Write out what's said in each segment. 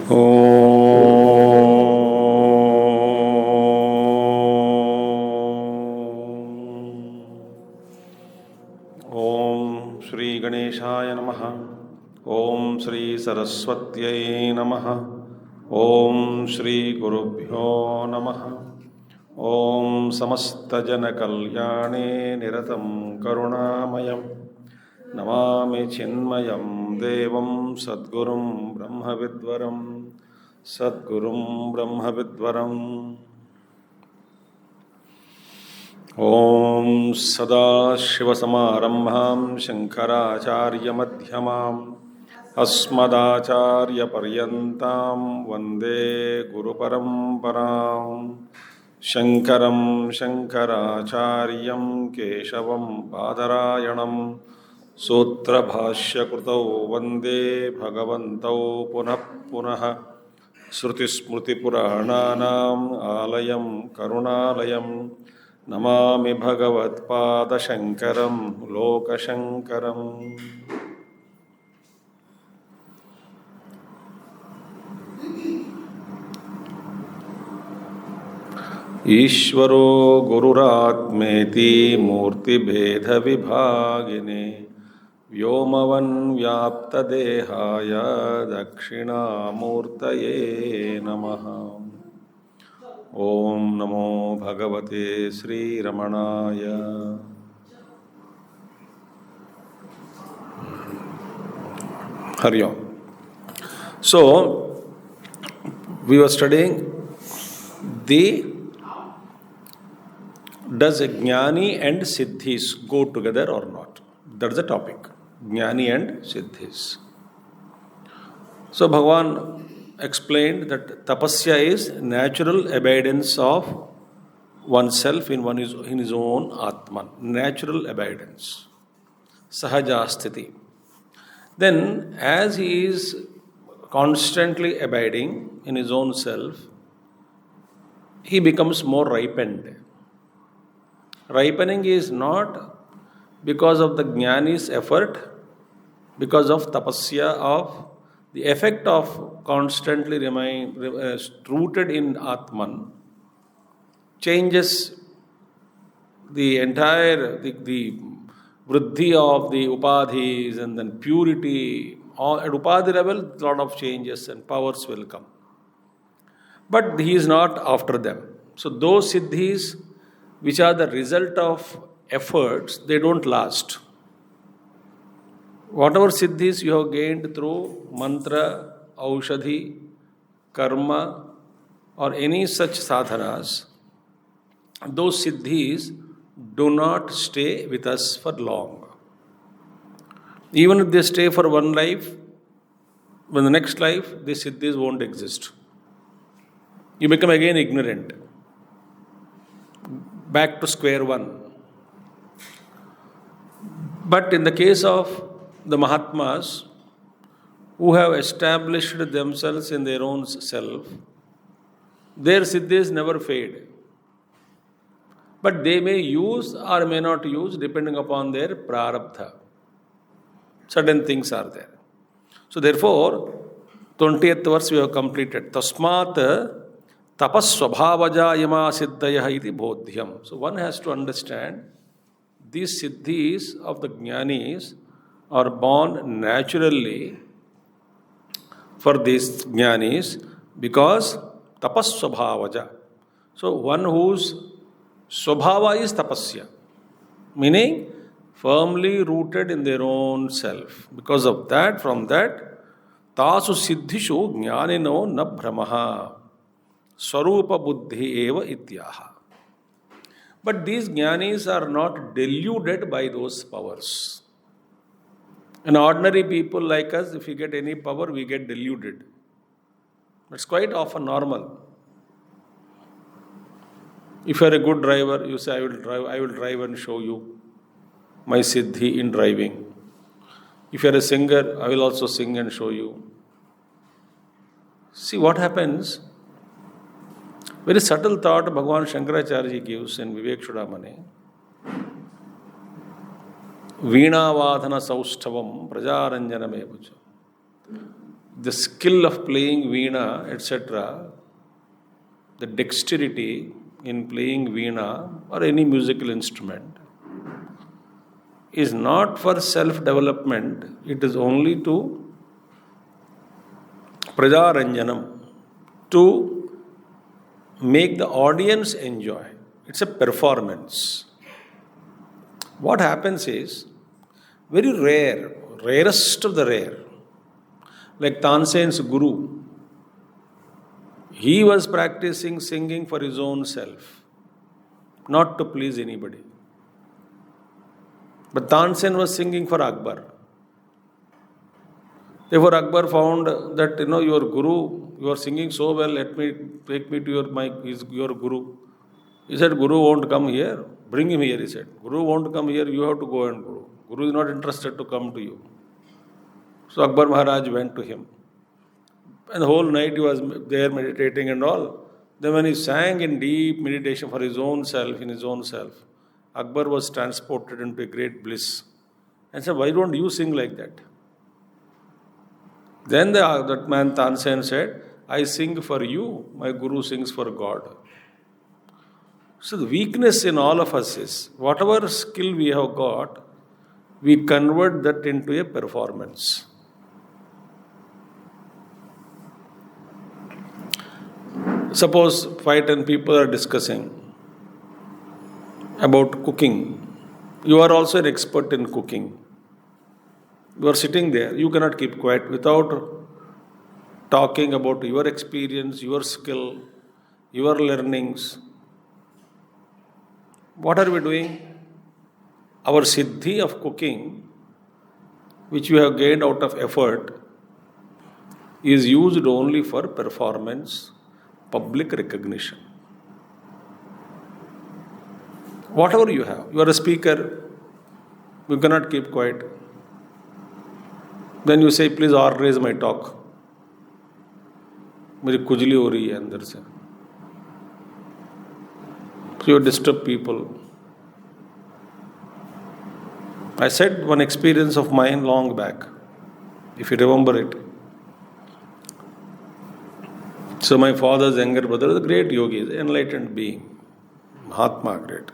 Om Shri Ganeshaya Namaha. Om Shri Saraswatyai Namaha. Om Shri Gurubhyo Namaha. Om Samasta Jana Kalyane Niratam Karunamayam Namami Chinmayam Devam Sadgurum Brahmavidvaram Sadgurum Brahmavidvaram. Om Sada Shiva Samarambham Shankaracharya Madhyamam Asmadacharya Paryantam Vande Guru Paramparam Shankaram Shankaracharyam Keshavam Badarayanam Sutra Bhashya Krutau Vande Bhagavantau Punah Punah Shruti Smriti Purananam Alayam Karunalayam Namami Bhagavat Pada Shankaram Loka Shankaram. Ishvaro Gururatmeti Murti Bheda Vibhagine Vyomavan Vyapta Dehaya Dakshina Murtaye Namaha. Om Namo Bhagavate Sri Ramanaya. Hari Om. So, we were studying does Jnani and Siddhis go together or not? That's the topic. Jnani and Siddhis. So, Bhagavan explained that tapasya is natural abidance of oneself in his own Atman. Natural abidance. Sahaja sthiti. Then, as he is constantly abiding in his own self, he becomes more ripened. Ripening is not because of the Jnani's effort, because of tapasya, of the effect of constantly rooted in Atman, changes the entire, the vriddhi of the upadhis and then purity. At upadhi level, a lot of changes and powers will come. But he is not after them. So those siddhis, which are the result of efforts, they don't last. Whatever siddhis you have gained through mantra, aushadhi, karma, or any such sadhanas, those siddhis do not stay with us for long. Even if they stay for one life, in the next life, these siddhis won't exist. You become again ignorant. Back to square one. But in the case of the Mahatmas, who have established themselves in their own self, their siddhis never fade. But they may use or may not use depending upon their prarabdha. Certain things are there. So therefore, 20th verse we have completed. Tasmat tapasvabhavaja yama siddhaya iti bodhyam. So one has to understand these siddhis of the jnanis are born naturally for these jnanis because tapasvabhavaja. So one whose swabhava is tapasya, meaning firmly rooted in their own self. Because of that, from that, tasu siddhishu jnanino na brahmaha swarupa buddhi eva ityaha. But these jnanis are not deluded by those powers. And ordinary people like us, if we get any power, we get deluded. That's quite often normal. If you are a good driver, you say, I will drive and show you my siddhi in driving. If you are a singer, I will also sing and show you. See what happens. Very subtle thought Bhagavan Shankaracharya gives in Vivek Chudamani. Veena vadhana saustavam prajaranjana mevacha. the skill of playing veena, etc., the dexterity in playing veena or any musical instrument is not for self-development, it is only to prajaranjanam, to make the audience enjoy. It's a performance. What happens is, very rare, rarest of the rare, like Tansen's guru, he was practicing singing for his own self, not to please anybody. But Tansen was singing for Akbar. Therefore, Akbar found that, your guru, you are singing so well, let me take me to your guru. He said, Guru won't come here. Bring him here, he said. Guru won't come here, you have to go and Guru. Guru is not interested to come to you. So Akbar Maharaj went to him. And the whole night he was there meditating and all. Then when he sang in deep meditation for his own self, in his own self, Akbar was transported into a great bliss. And said, why don't you sing like that? Then that man Tansen said, I sing for you, my guru sings for God. So the weakness in all of us is, whatever skill we have got, we convert that into a performance. Suppose 5-10 people are discussing about cooking. You are also an expert in cooking. You are sitting there, you cannot keep quiet without talking about your experience, your skill, your learnings. What are we doing? Our siddhi of cooking, which we have gained out of effort, is used only for performance, public recognition. Whatever you have, you are a speaker, you cannot keep quiet. Then you say, please organize my talk. मेरी खुजली हो रही है अंदर से. So you disturb people. I said one experience of mine long back, if you remember it. So my father's younger brother is a great yogi, enlightened being, Mahatma great.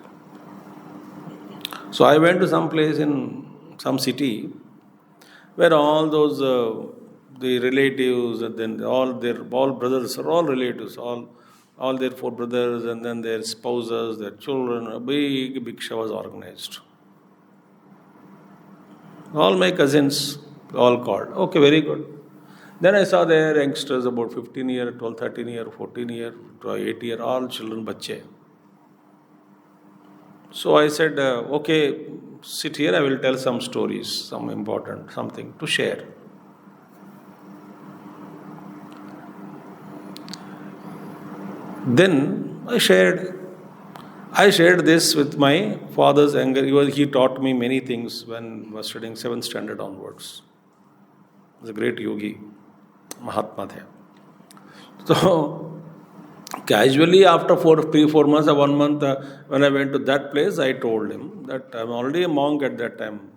So I went to some place in some city where all those the relatives and then all brothers are all relatives, all their 4 brothers and then their spouses, their children, a big bhiksha was organized. All my cousins, all called. Okay, very good. Then I saw their youngsters, about 15 year, 12, 13 year, 14 year, 8 year, all children, bache. So I said, okay, sit here, I will tell some stories, some important, something to share. Then I shared this with my father's anger. He taught me many things when I was studying 7th standard onwards. He was a great yogi, Mahatma the. So, casually after 3-4 months or 1 month, when I went to that place, I told him that I'm already a monk at that time.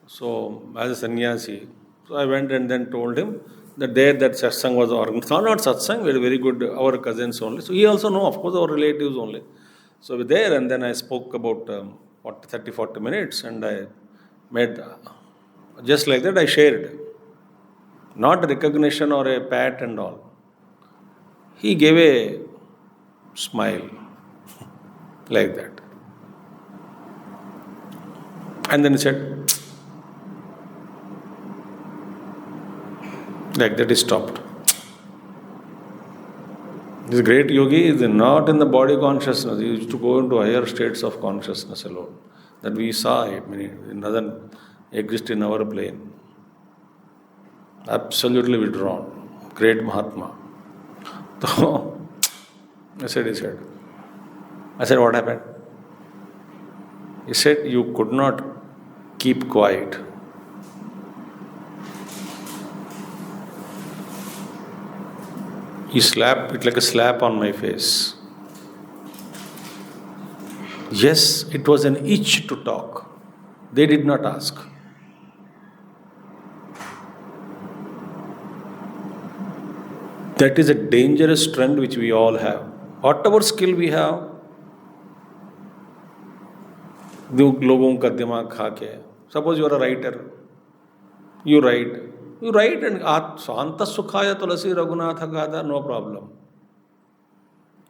So, as a sannyasi. So, I went and then told him that there that satsang was organized. No, not satsang, we were very good, our cousins only. So, he also know, of course, our relatives only. So, we were there and then I spoke about 30-40 minutes and I made, just like that I shared. Not recognition or a pat and all. He gave a smile like that. And then he said, like that, he stopped. This great yogi is not in the body consciousness. He used to go into higher states of consciousness alone. That we saw it. It doesn't exist in our plane. Absolutely withdrawn. Great Mahatma. So, he said, what happened? He said, you could not keep quiet. He slapped it like a slap on my face. Yes, it was an itch to talk. They did not ask. That is a dangerous trend which we all have. Whatever skill we have, लोगों का दिमाग खा के. Suppose you are a writer, you write and Santa Sukhaya Tulasi Raghunatha Gada, no problem.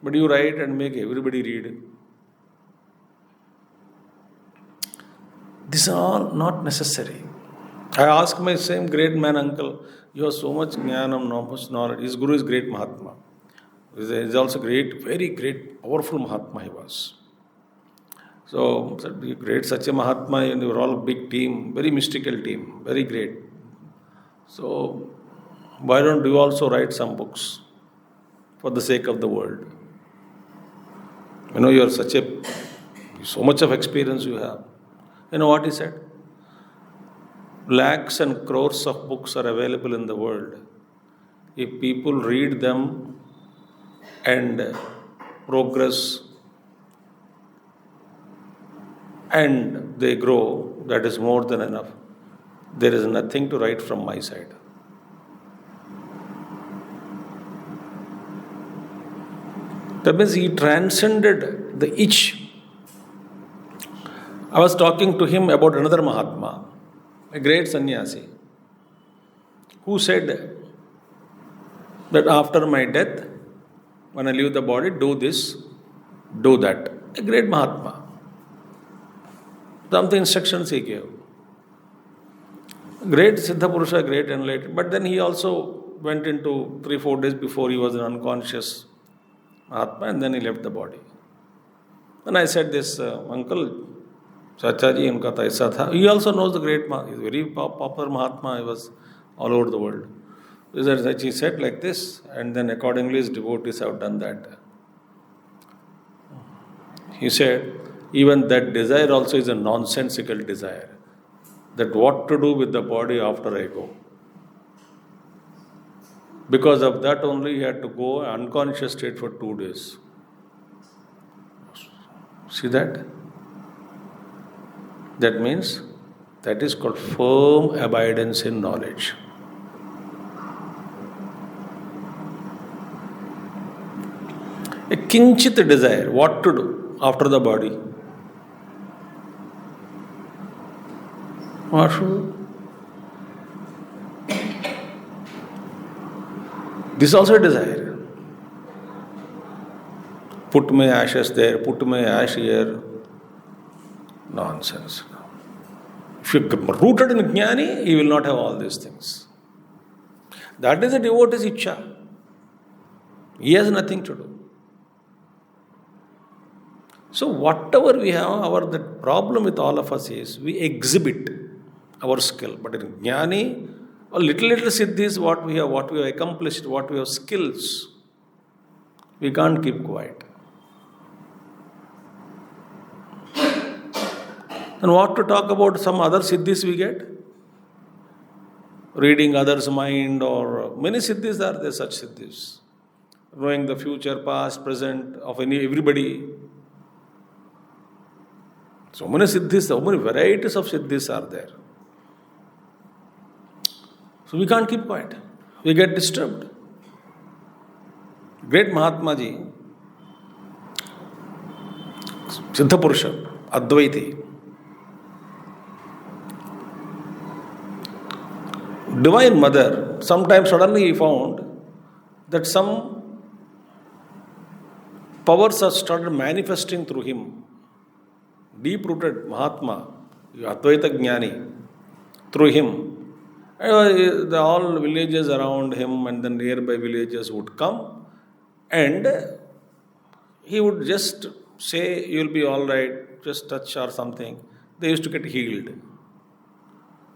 But you write and make everybody read. These are all not necessary. I ask my same great man uncle, you have so much jnanam, so much knowledge. His guru is great Mahatma. He is also great, very great, powerful Mahatma he was. So, great such a Mahatma, and you were all a big team, very mystical team, very great. So, why don't you also write some books for the sake of the world? You are so much of experience you have. You know what he said? Lakhs and crores of books are available in the world. If people read them and progress and they grow, that is more than enough. There is nothing to write from my side. That means he transcended the itch. I was talking to him about another Mahatma, a great sannyasi, who said that after my death, when I leave the body, do this, do that. A great Mahatma. Some of the instructions he gave. Great Siddha Purusha, great enlightened. But then he also went into 3-4 days before he was an unconscious Mahatma, and then he left the body. And I said, this uncle, Chachaji, unka ta aisa tha. He also knows the great Mahatma. He's a very popular Mahatma. He was all over the world. He said like this, and then accordingly his devotees have done that. He said, even that desire also is a nonsensical desire. That what to do with the body after I go. Because of that only he had to go unconscious state for 2 days. See that? That means that is called firm abidance in knowledge. A kinchit desire, what to do after the body. What should do? This is also a desire. Put my ashes there, put my ash here. Nonsense. If you are rooted in Jnani, you will not have all these things. That is a devotee's ichcha. He has nothing to do. So whatever we have, the problem with all of us is we exhibit our skill. But in Jnani, a little siddhis, what we have accomplished, what we have skills, we can't keep quiet. And what to talk about some other siddhis we get? Reading others' mind, or many siddhis are there, such siddhis. Knowing the future, past, present of everybody. So many siddhis, so many varieties of siddhis are there. So we can't keep quiet. We get disturbed. Great Mahatma Ji, Siddha Purusha, Advaiti, Divine Mother, sometimes suddenly he found that some powers have started manifesting through him. Deep-rooted Mahatma, Advaita Jnani, through him. All villages around him and the nearby villages would come, and he would just say, you'll be all right, just touch or something. They used to get healed.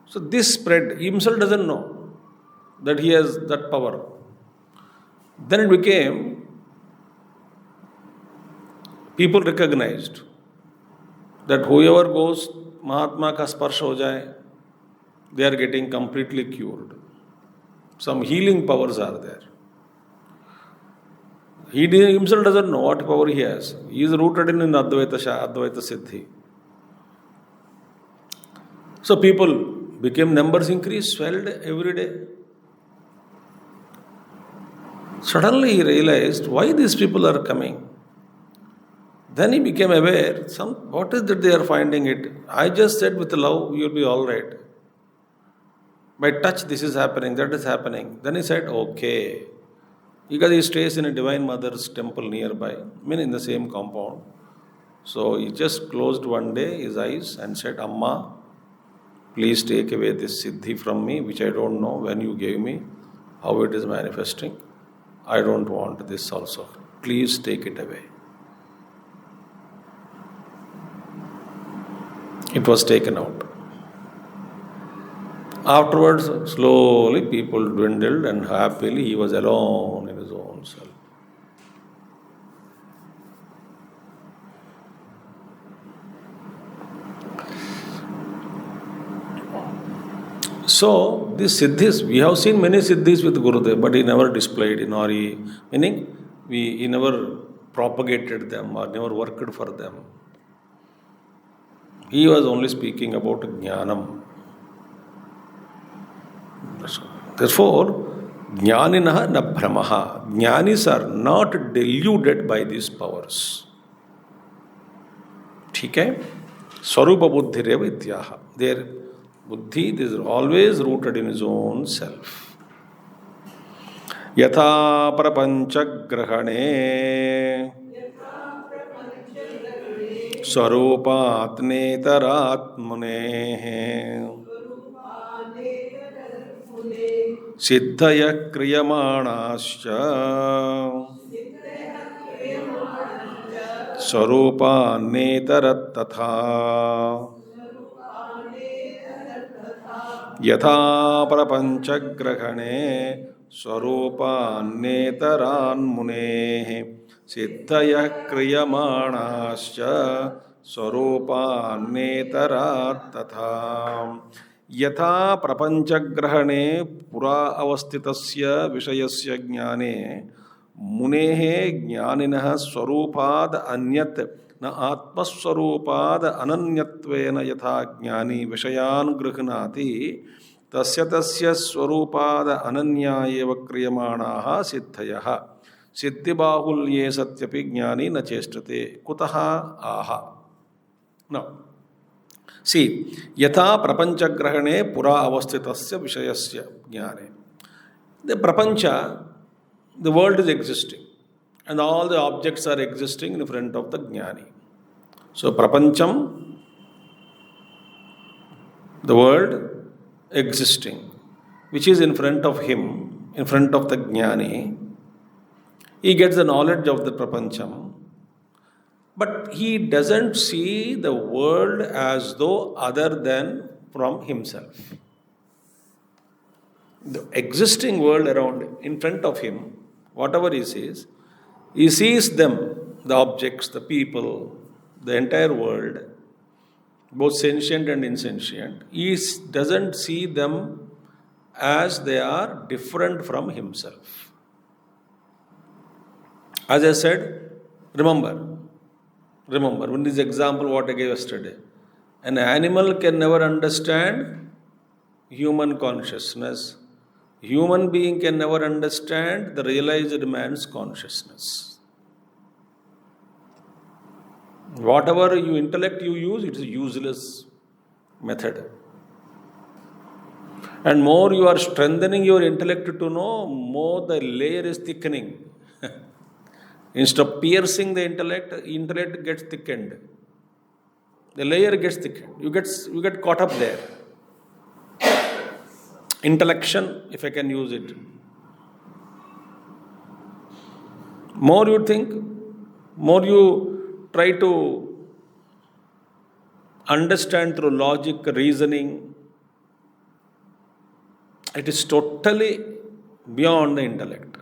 So this spread. He himself doesn't know that he has that power. Then it became, people recognized that whoever goes, Mahatma ka sparsh ho jaye, they are getting completely cured. Some healing powers are there. He himself doesn't know what power he has. He is rooted in Advaita Siddhi. So people became, numbers increased, swelled every day. Suddenly he realized why these people are coming. Then he became aware, what is that they are finding it? I just said with love, you'll be all right. By touch, this is happening, that is happening. Then he said, okay. Because he stays in a Divine Mother's temple nearby, in the same compound. So he just closed one day his eyes and said, Amma, please take away this siddhi from me, which I don't know when you gave me, how it is manifesting. I don't want this also. Please take it away. It was taken out. Afterwards, slowly people dwindled and happily he was alone in his own self. So, these siddhis, we have seen many siddhis with Gurudev, but he never displayed in Ori, meaning he never propagated them or never worked for them. He was only speaking about Jnanam. Therefore, Jnaninaha na brahmaha. Jnanis are not deluded by these powers. Okay? Swarupa buddhi reva ityaha. Their buddhi is always rooted in his own self. Yatha prapancha grahane Swarupat netaratmane Siddhaya kriyamanascha Swarupa netarat tatha Yatha prapancha grahane Swarupa netaran mune Siddhaya kriyamanascha Swarupa netarat tatha Yatha prapanchagrahane pura avastitasya vishayasya jnane munehe jnaninaha swarupad anyat na atmaswarupad ananyatvena yatha jnani vishayan grihnati tasya swarupad ananyayeva kriyamanaha siddhayaha siddhibahulye satyapi jnani na chestate kutaha aha. Now, see, yatha prapanchagrahane pura avastitasya vishayasya jnane. The prapancha, the world is existing and all the objects are existing in front of the jnani. So, prapancham, the world existing, which is in front of him, in front of the jnani. He gets the knowledge of the prapancham. But he doesn't see the world as though other than from himself. The existing world around him, in front of him, whatever he sees them, the objects, the people, the entire world, both sentient and insentient. He doesn't see them as they are different from himself. As I said, remember, in this example what I gave yesterday, an animal can never understand human consciousness. Human being can never understand the realized man's consciousness. Whatever intellect you use, it is a useless method. And more you are strengthening your intellect to know, more the layer is thickening. Instead of piercing the intellect gets thickened. The layer gets thickened. You get caught up there. Intellection, if I can use it. More you think, more you try to understand through logic, reasoning. It is totally beyond the intellect.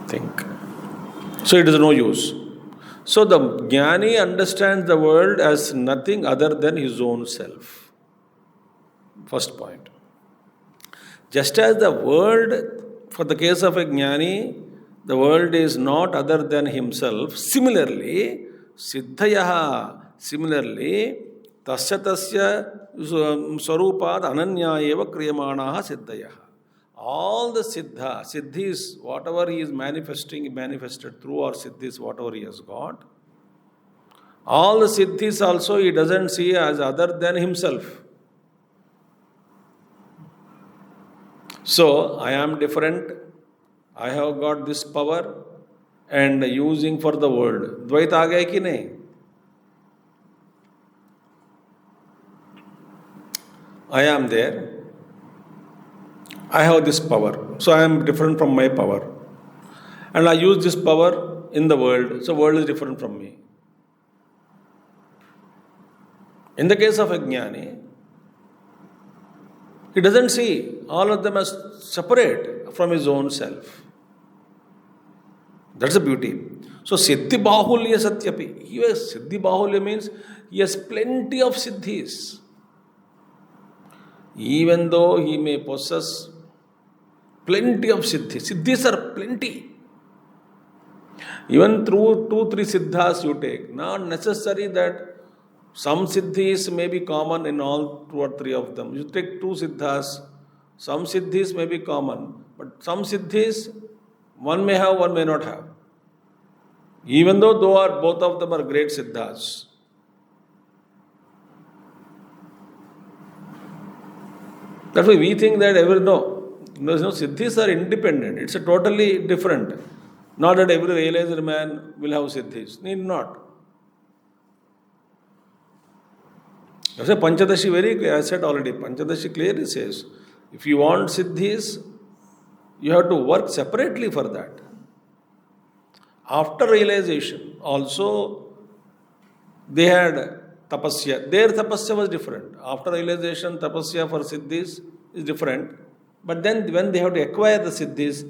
Think. So it is no use. So the jnani understands the world as nothing other than his own self. First point. Just as the world, for the case of a jnani, the world is not other than himself. Similarly, tasya tasya swarupad ananya eva kriyamanaha siddhayaha. all the siddhis, whatever he is manifesting, he manifested through, or siddhis, whatever he has got. All the siddhis also he doesn't see as other than himself. So, I am different, I have got this power and using for the world. Dvaita aa gaya ki nahi? I am there, I have this power, so I am different from my power. And I use this power in the world, so world is different from me. In the case of a jnani, he doesn't see all of them as separate from his own self. That's the beauty. So, Siddhi Bahulya Satyapi. Siddhi Bahulya means he has plenty of siddhis. Even though he may possess plenty of siddhis. Siddhis are plenty. Even through 2-3 siddhas you take. Not necessary that some siddhis may be common in all 2 or 3 of them. You take 2 siddhas, some siddhis may be common, but some siddhis one may have, one may not have. Even though both of them are great siddhas. That's why we think that siddhis are independent. It's a totally different. Not that every realized man will have siddhis. Need not. That's why Panchadashi very clear. I said already, Panchadashi clearly says, if you want siddhis, you have to work separately for that. After realization, also they had tapasya. Their tapasya was different. After realization, tapasya for siddhis is different. But then when they have to acquire the siddhis,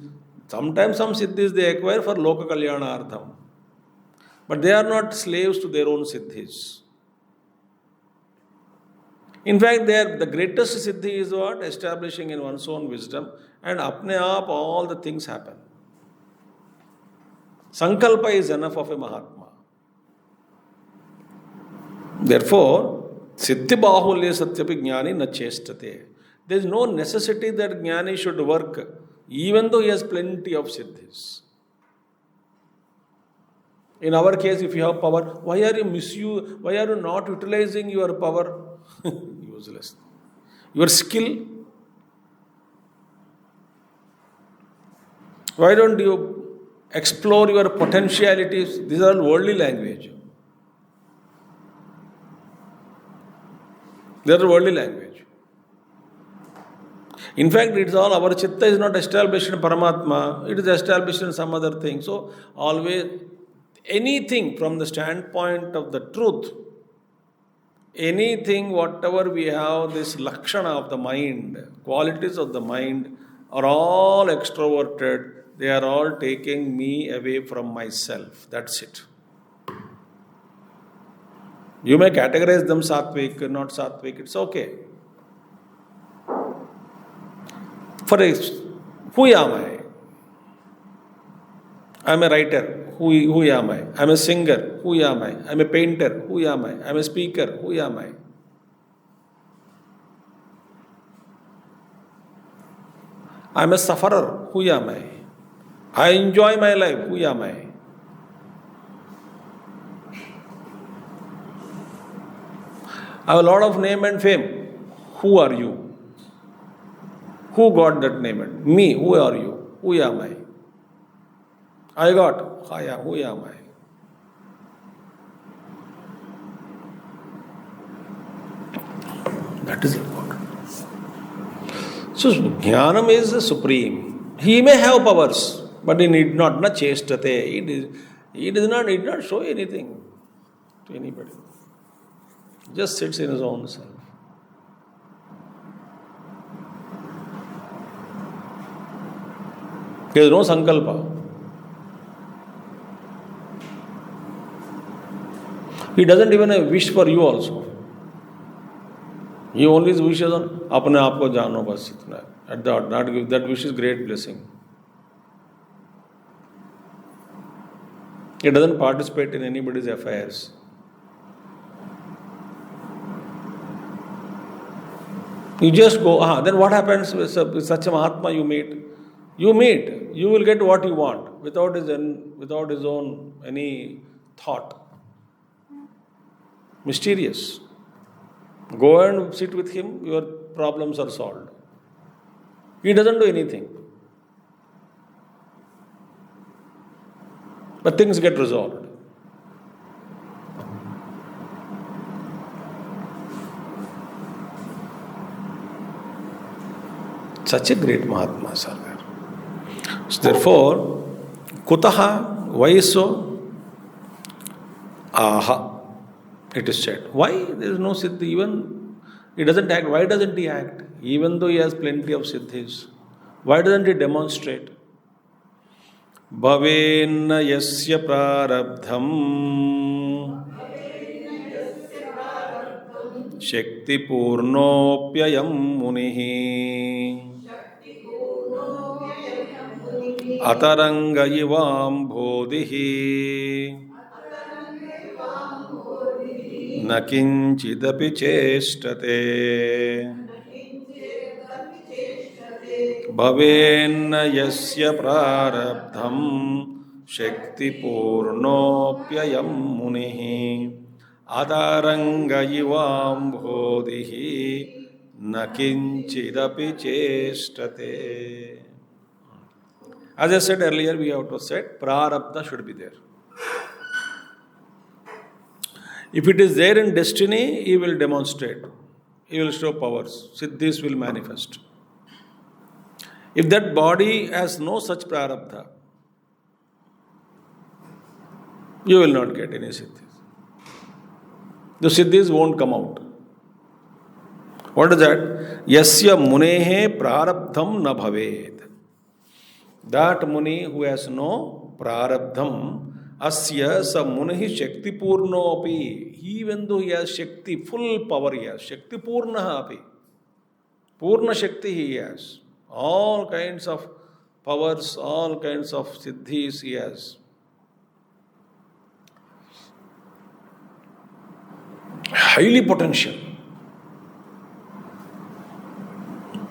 sometimes some siddhis they acquire for loka kalyana artham. But they are not slaves to their own siddhis. In fact, the greatest siddhi is what? Establishing in one's own wisdom, and apne aap all the things happen. Sankalpa is enough of a Mahatma. Therefore, Siddhi Bahulya Satyapi Jnani na chestate. There is no necessity that Jnani should work, even though he has plenty of siddhis. In our case, if you have power, why are you not utilizing your power? Useless. Your skill. Why don't you explore your potentialities? These are all worldly language. They are worldly language. In fact, it's all our chitta is not established in Paramatma, it is established in some other thing. So, always anything from the standpoint of the truth, anything, whatever we have, this lakshana of the mind, qualities of the mind are all extroverted. They are all taking me away from myself. That's it. You may categorize them sattvic, not sattvic, it's okay. For example, who am I? I am a writer. Who am I? I am a singer. Who am I? I am a painter. Who am I? I am a speaker. Who am I? I am a sufferer. Who am I? I enjoy my life. Who am I? I have a lot of name and fame. Who are you? Who got that name? Me. Who are you? Who am I? I got. Who am I? That is important. So, Jnanam is the supreme. He may have powers, but he need not chestate. He does not need not show anything to anybody. Just sits in his own self. There is no sankalpa. He doesn't even have wish for you also. He only wishes on apne aap ko jano bas itna. That wish is great blessing. He doesn't participate in anybody's affairs. You just go, then what happens with such a Mahatma you meet? You will get what you want without his own any thought. Mysterious. Go and sit with him, your problems are solved. He doesn't do anything. But things get resolved. Such a great Mahatmas are there. So therefore, kutaha, why so? Aha, it is said. Why? There is no siddhi. Even he doesn't act. Why doesn't he act? Even though he has plenty of siddhis. Why doesn't he demonstrate? Bhavenna yasya prarabdham shakti purnopyayam munihi ataranga ivam bodhihi na kinchidapi chestate. Bhavenna yasya prarabdham shakti purnopyayam munihi adaranga ivam bodhihi na kinchidapi chestate. As I said earlier, we have to say prarabdha should be there. If it is there in destiny, he will demonstrate. He will show powers. Siddhis will manifest. If that body has no such prarabdha, you will not get any siddhis. The siddhis won't come out. What is that? Yasya munehe prarabdham na bhaved. That muni who has no prarabdham, asya sa munihi shakti purno api. Even though he has shakti, full power he has. Shakti purnaha api. Purna shakti he has. All kinds of powers, all kinds of siddhis he has. Highly potential.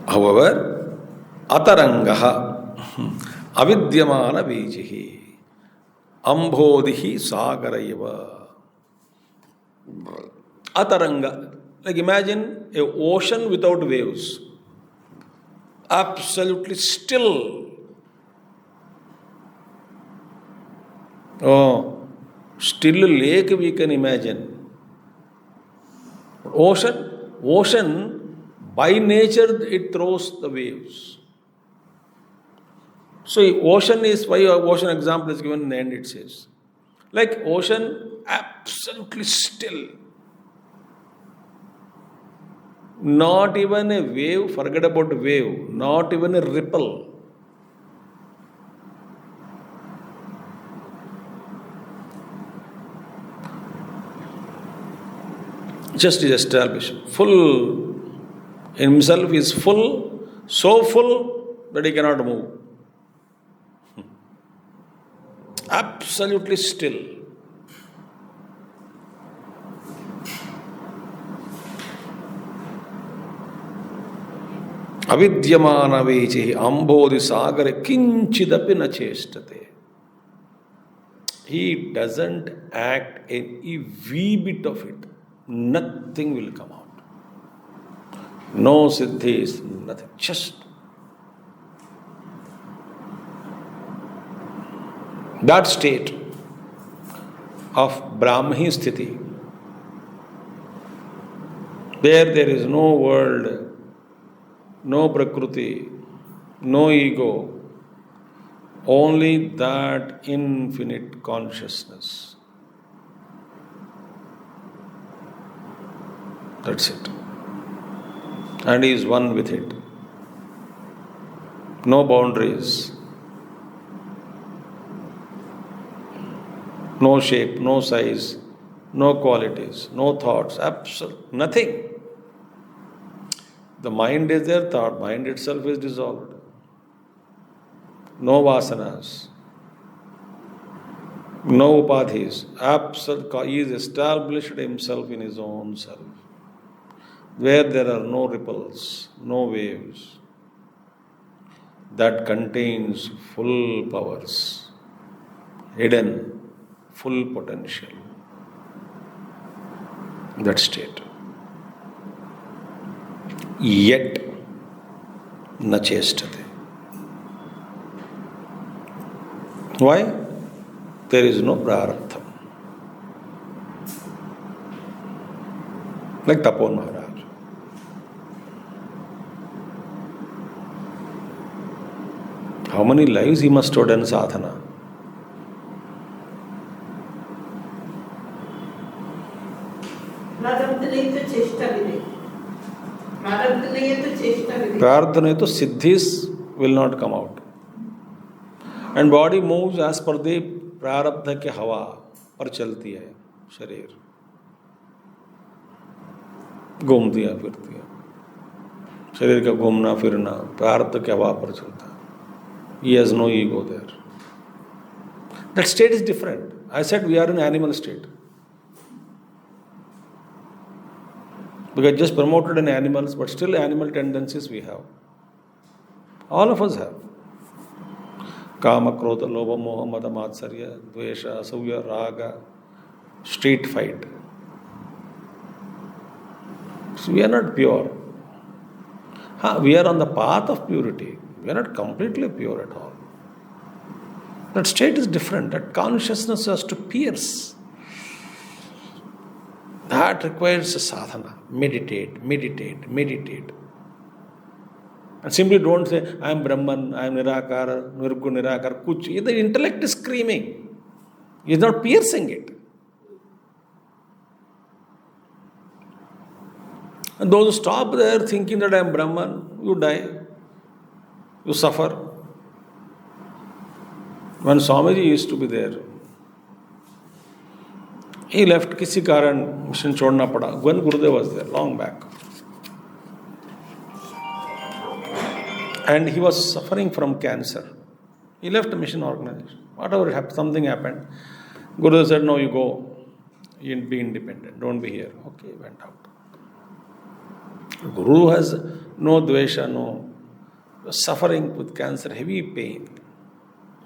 However, atarangaha avidyamana bijihi ambodhihi sagarayava. Ataranga. Like imagine an ocean without waves. Absolutely still. Oh, still lake we can imagine. Ocean, by nature it throws the waves. So ocean is why ocean example is given in the end, it says. Like ocean, absolutely still. Not even a wave, forget about wave, not even a ripple. Just is established. Full, in himself is full, so full that he cannot move. Absolutely still. Avidyamana vechihi ambodhi sagare kinchidapi na chestate. He doesn't act a wee bit of it. Nothing will come out. No siddhis, nothing. Just that state of Brahmi sthiti, where there is no world, no prakriti, no ego, only that infinite consciousness. That's it. And he is one with it. No boundaries, no shape, no size, no qualities, no thoughts, absolute nothing. The mind is there, thought, mind itself is dissolved. No vasanas, no upadhis, absolute, he is established himself in his own self. where there are no ripples, no waves, that contains full powers, hidden, full potential. That state. Yet, na chestate. Why? There is no prarabdha. Like Tapon Maharaj. How many lives he must have done sadhana? Prarthana to siddhis will not come out. And body moves as per the prarabdha ke hawa par chalti hai sharir. घूमती है फिरती है शरीर का घूमना फिरना प्रारब्ध के हवा पर चलता है. He has no ego there. That state is different. I said we are in animal state. We are just promoted in animals, but still animal tendencies we have. All of us have. Kama, Krodha, Lobha, Moha, Mada, Matsarya, Dvesha, Asavya, Raga, street fight. So we are not pure. We are on the path of purity. We are not completely pure at all. That state is different. That consciousness has to pierce. That requires a sadhana. Meditate, meditate, meditate. And simply don't say, I am Brahman, I am Nirakara, Nirgun Nirakara, Kuch. The intellect is screaming. He is not piercing it. And those who stop there thinking that I am Brahman, you die, you suffer. When Swamiji used to be there, he left kisi karan mission chhodna pada. When Gurudev was there, long back. And he was suffering from cancer. He left the mission organization. Whatever happened, something happened. Gurudev said, no, you go. You be independent. Don't be here. Okay, he went out. Guru has no dvesha, no suffering with cancer, heavy pain.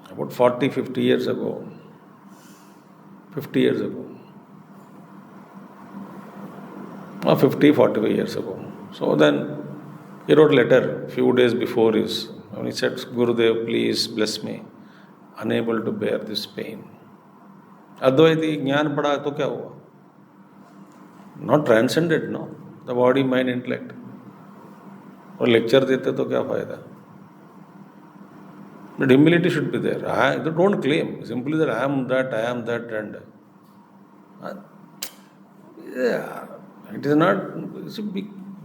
About 40, 50 years ago. 50 years ago. Or 50, 45 years ago. So then he wrote a letter a few days before his, when he said, Gurudev, please bless me. Unable to bear this pain. Advaiti jnana pada to kya hua? Not transcended, no. The body, mind, intellect. और lecture देते तो क्या फायदा? But humility should be there. Don't claim. Simply that I am that, and it is not.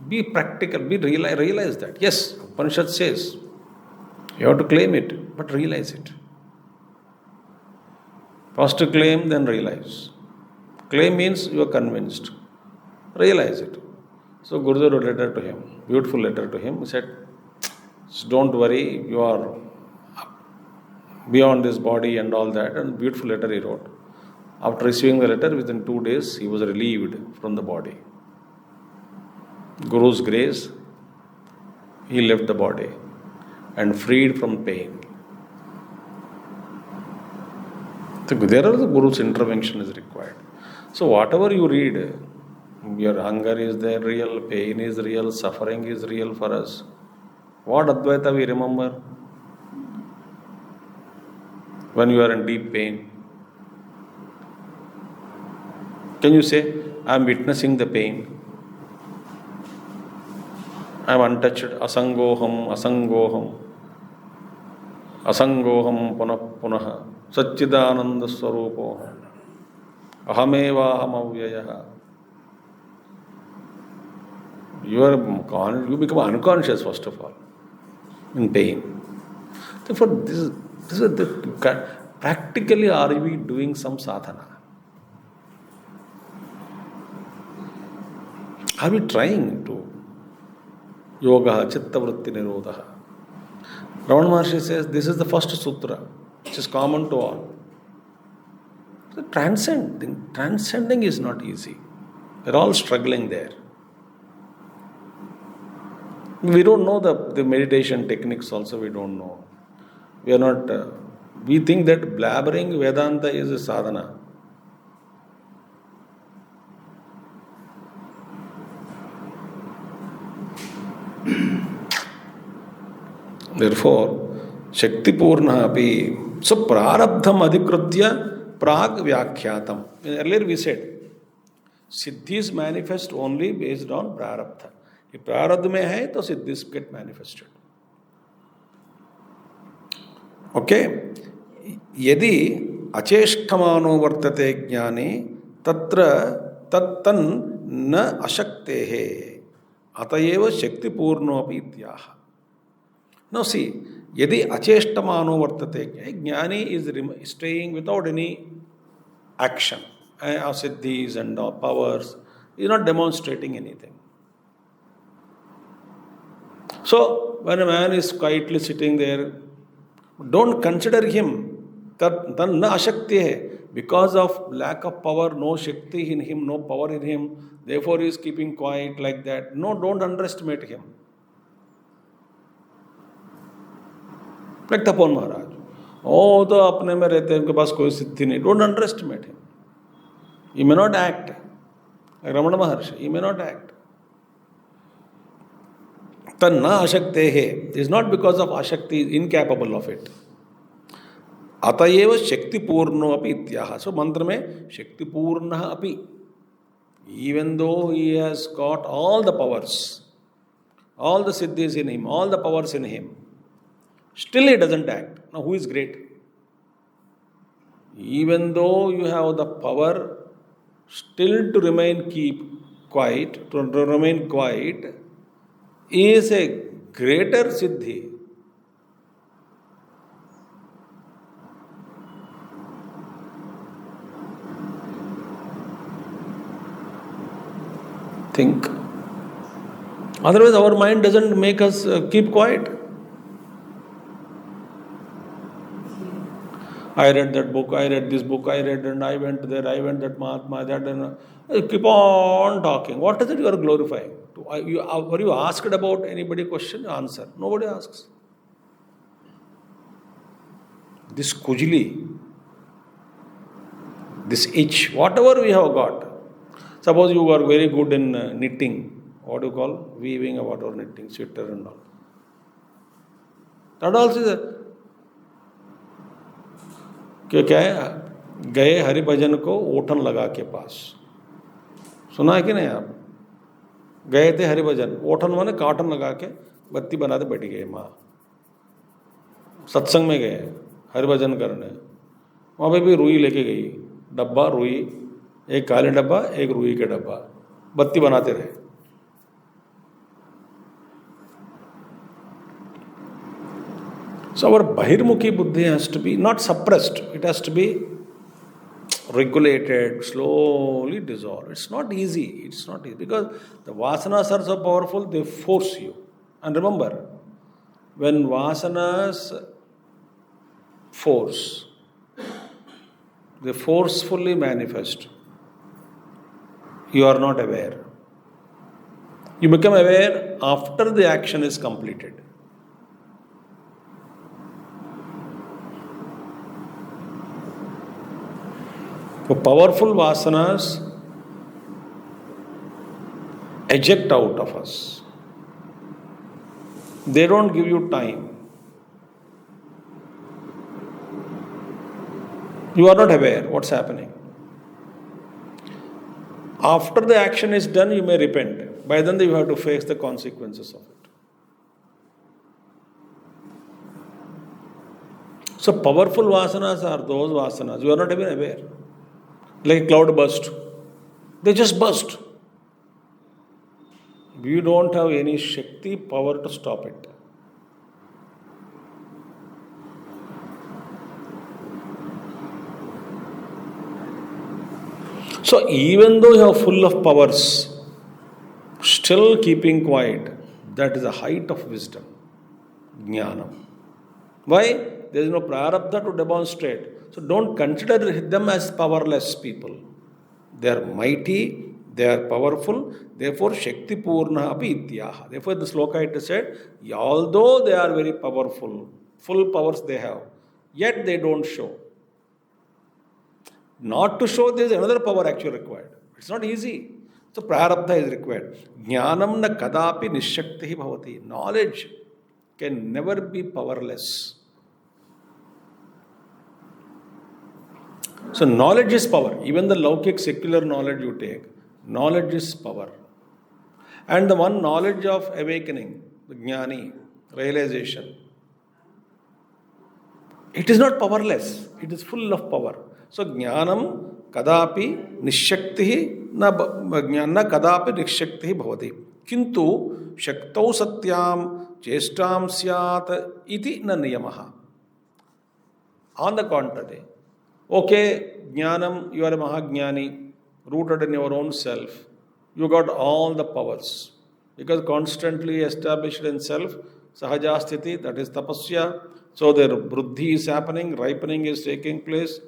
Be practical. Realize that. Yes, Upanishad says you have to claim it, but realize it. First to claim, then realize. Claim means you are convinced. Realize it. So Gurudev wrote a letter to him, beautiful letter to him. He said, don't worry, you are beyond this body and all that. And beautiful letter he wrote. After receiving the letter, within 2 days, he was relieved from the body. Guru's grace, he left the body and freed from pain. So there are the Guru's intervention is required. So whatever you read, your hunger is there real, pain is real, suffering is real for us. What Advaita we remember? When you are in deep pain. Can you say, I am witnessing the pain? I am untouched. Asangoham, asangoham. Asangoham punah punah. Satchidananda swarupoham. Ahameva ahamavyayah. You become unconscious first of all, in pain. Therefore, this is the practically are we doing some sadhana? Are we trying to yoga, chitta vritti nirodha? Ramana Maharshi says this is the first sutra, which is common to all. So transcending is not easy. We're all struggling there. We don't know the meditation techniques also, we don't know. We are not, we think that blabbering Vedanta is a sadhana. Therefore, Shakti Purna api so prarabdham adhikritya prag vyakhyatam. Earlier we said, Siddhis manifest only based on prarabdha. If prarabdha mein hai, to siddhis get manifested. Okay? Yadi acheshtamano vartate jnani tatra tattan na ashaktehe atayeva shakti purno api ityaha. Now see, yadi acheshtamano vartate, jnani is staying without any action. Siddhis and powers, he is not demonstrating anything. So, when a man is quietly sitting there, don't consider him tan na ashakti hai. Because of lack of power, no shakti in him, no power in him, therefore he is keeping quiet like that. No, don't underestimate him. Like Tapon Maharaj. Oh, तो अपने में रहते हैं, उनके पास कोई सिद्धि नहीं. Don't underestimate him. He may not act. Like Ramana Maharshi, he may not act. Tanna ashaktehe is not because of ashakti, is incapable of it. Atayeva shakti purno api ityaha. So mantra mein shakti purna api. Even though he has got all the powers, all the siddhis in him, all the powers in him, still he doesn't act. Now who is great? Even though you have the power still to remain quiet, is a greater siddhi. Think. Otherwise, our mind doesn't make us keep quiet. I read that book, I read this book, I read and I went there, I went that Mahatma, that and keep on talking. What is it you are glorifying? Were you asked about anybody question? Answer. Nobody asks. This kujli, this itch, whatever we have got. Suppose you are very good in knitting, what do you call? Weaving or whatever, knitting, sweater and all. That also is a क्या है, गए हरिभजन को ओठन लगा के पास. सुना है कि नहीं आप? गए थे हरिभजन, ओठन माने काटन लगा के बत्ती बनाते बैठ गए. माँ सत्संग में गए हरिभजन करने, वहाँ पे भी रुई लेके गई, डब्बा रुई, एक काले डब्बा एक रुई के डब्बा, बत्ती बनाते रहे. So our Bahirmukhi buddhi has to be not suppressed, it has to be regulated, slowly dissolved. It's not easy, because the vasanas are so powerful, they force you. And remember, when vasanas force, they forcefully manifest, you are not aware. You become aware after the action is completed. So powerful vasanas eject out of us. They don't give you time. You are not aware what's happening. After the action is done, you may repent. By then you have to face the consequences of it. So powerful vasanas are those vasanas you are not even aware. Like a cloud burst. They just burst. You don't have any Shakti power to stop it. So even though you are full of powers, still keeping quiet, that is the height of wisdom. Jnanam. Why? There is no prarabdha to demonstrate. So don't consider them as powerless people. They are mighty, They are powerful, therefore Shakti Purna api ityaha. Therefore the sloka it is said, although they are very powerful, full powers they have, yet they don't show. Not to show, there is another power actually required. It's not easy. So prarabdha is required. Jnanam na kadapi nishakti bhavati. Knowledge can never be powerless. So knowledge is power. Even the Laukik secular knowledge you take, knowledge is power. And the one knowledge of awakening, the jnani, realization, it is not powerless. It is full of power. So jnanam kadapi nishakti na kadapi nishakti bhavati. Kintu shaktau satyam chestam syat iti na niyamaha. On the contrary, okay, jnanam, you are a mahajnani, rooted in your own self. You got all the powers. Because constantly established in self, sahajasthiti, that is tapasya. So their bruddhi is happening, ripening is taking place,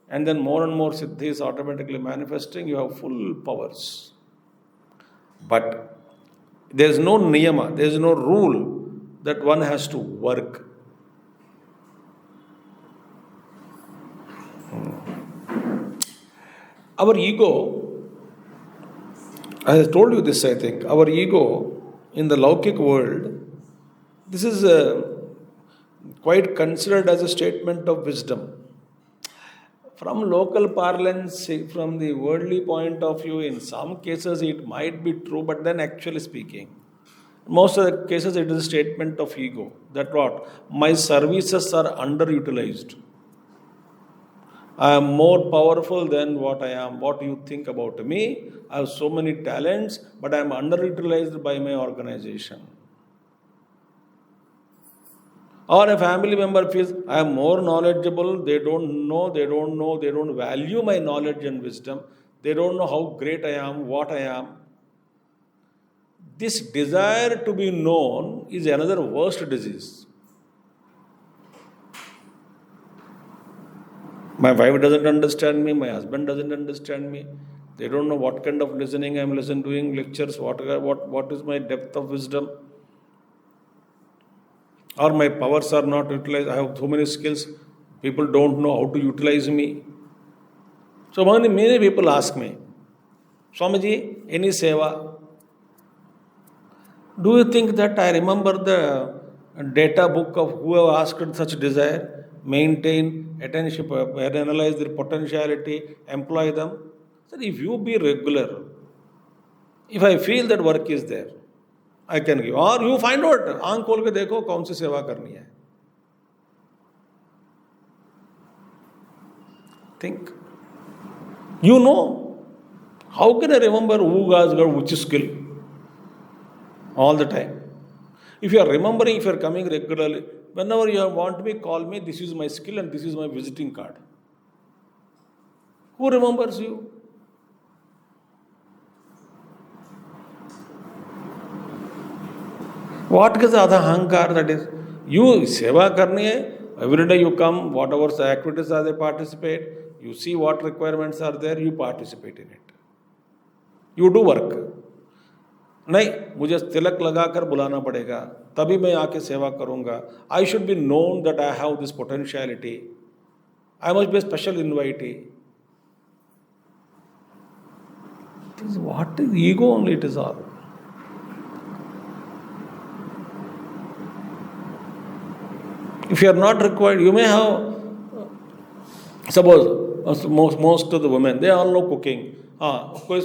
and then more and more siddhi is automatically manifesting. You have full powers. But there is no niyama, there is no rule that one has to work. Our ego, I have told you this, I think, our ego in the Laukik world, this is quite considered as a statement of wisdom. From local parlance, from the worldly point of view, in some cases it might be true, but then actually speaking, most of the cases it is a statement of ego. That what? My services are underutilized. I am more powerful than what I am. What do you think about me? I have so many talents, but I am underutilized by my organization. Or a family member feels, I am more knowledgeable, they don't value my knowledge and wisdom. They don't know how great I am, what I am. This desire to be known is another worst disease. My wife doesn't understand me, my husband doesn't understand me. They don't know what kind of listening I am doing lectures, what is my depth of wisdom. Or my powers are not utilized. I have so many skills. People don't know how to utilize me. So many people ask me, Swamiji, any seva? Do you think that I remember the data book of who have asked such desire? Maintain, attention, analyze their potentiality, employ them. So if you be regular, if I feel that work is there, I can give. Or you find out, आँख खोल के देखो कौन सी सेवा करनी है. Think. You know, how can I remember who has got which skill all the time? If you are remembering, if you are coming regularly, whenever you want me, call me, this is my skill and this is my visiting card. Who remembers you? What is the other hankar that is? You seva karni hai, every day you come, whatever the activities are they participate, you see what requirements are there, you participate in it. You do work. नहीं, मुझे तिलक लगाकर बुलाना पड़ेगा, तभी मैं आके सेवा करूंगा. I should be known that I have this potentiality. I must be a special invitee. What is ego only? It is all. If you are not required, you may have, suppose most of the women, they all know cooking. कोई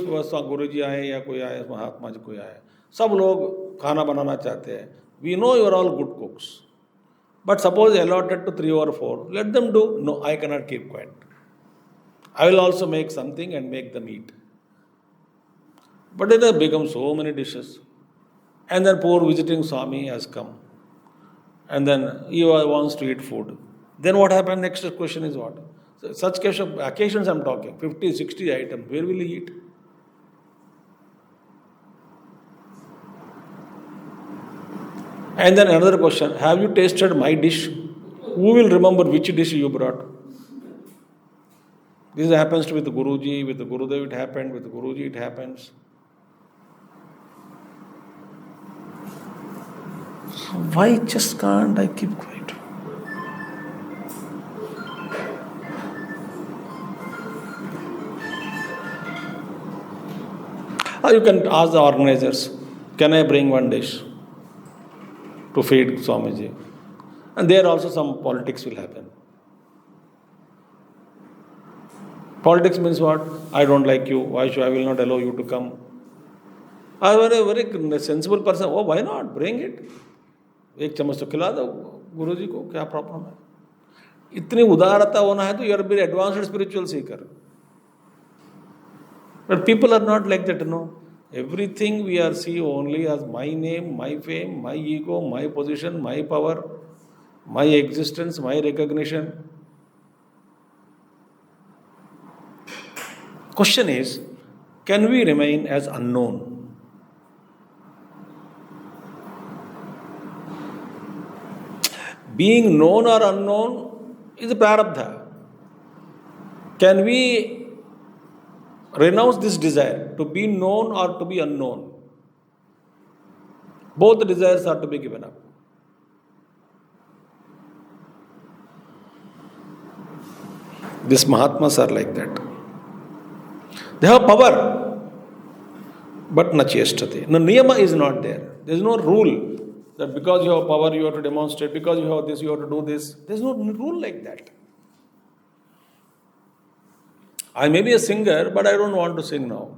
गुरु जी आए या कोई आए, महात्मा जी कोई आए, सब लोग खाना बनाना चाहते हैं. We know you are all good cooks. But suppose allotted to 3 or 4, let them do. No, I cannot keep quiet. I will also make something and make them eat. But it has become so many dishes. And then poor visiting Swami has come. And then he wants to eat food. Then what happens? Next question is what? So such occasions I am talking, 50, 60 items, where will he eat? And then another question, have you tasted my dish? Who will remember which dish you brought? This happens with Guruji, with Gurudev it happened, with Guruji it happens. Why just can't I keep quiet? Or you can ask the organizers, can I bring one dish to feed Swamiji? And there also some politics will happen. Politics means what? I don't like you. Why should I will not allow you to come? I was a very sensible person. Oh, why not? Bring it. एक चम्मच तो खिला दो गुरुजी को, क्या problem है? इतनी उदारता होना है तो you are very advanced spiritual seeker. But people are not like that, no. Everything we are see only as my name, my fame, my ego, my position, my power, my existence, my recognition. Question is, can we remain as unknown? Being known or unknown is a prarabdha. Can we renounce this desire to be known or to be unknown? Both the desires are to be given up. These Mahatmas are like that. They have power, but na chestate. No niyama is not there. There is no rule that because you have power you have to demonstrate, because you have this you have to do this. There is no rule like that. I may be a singer, but I don't want to sing now.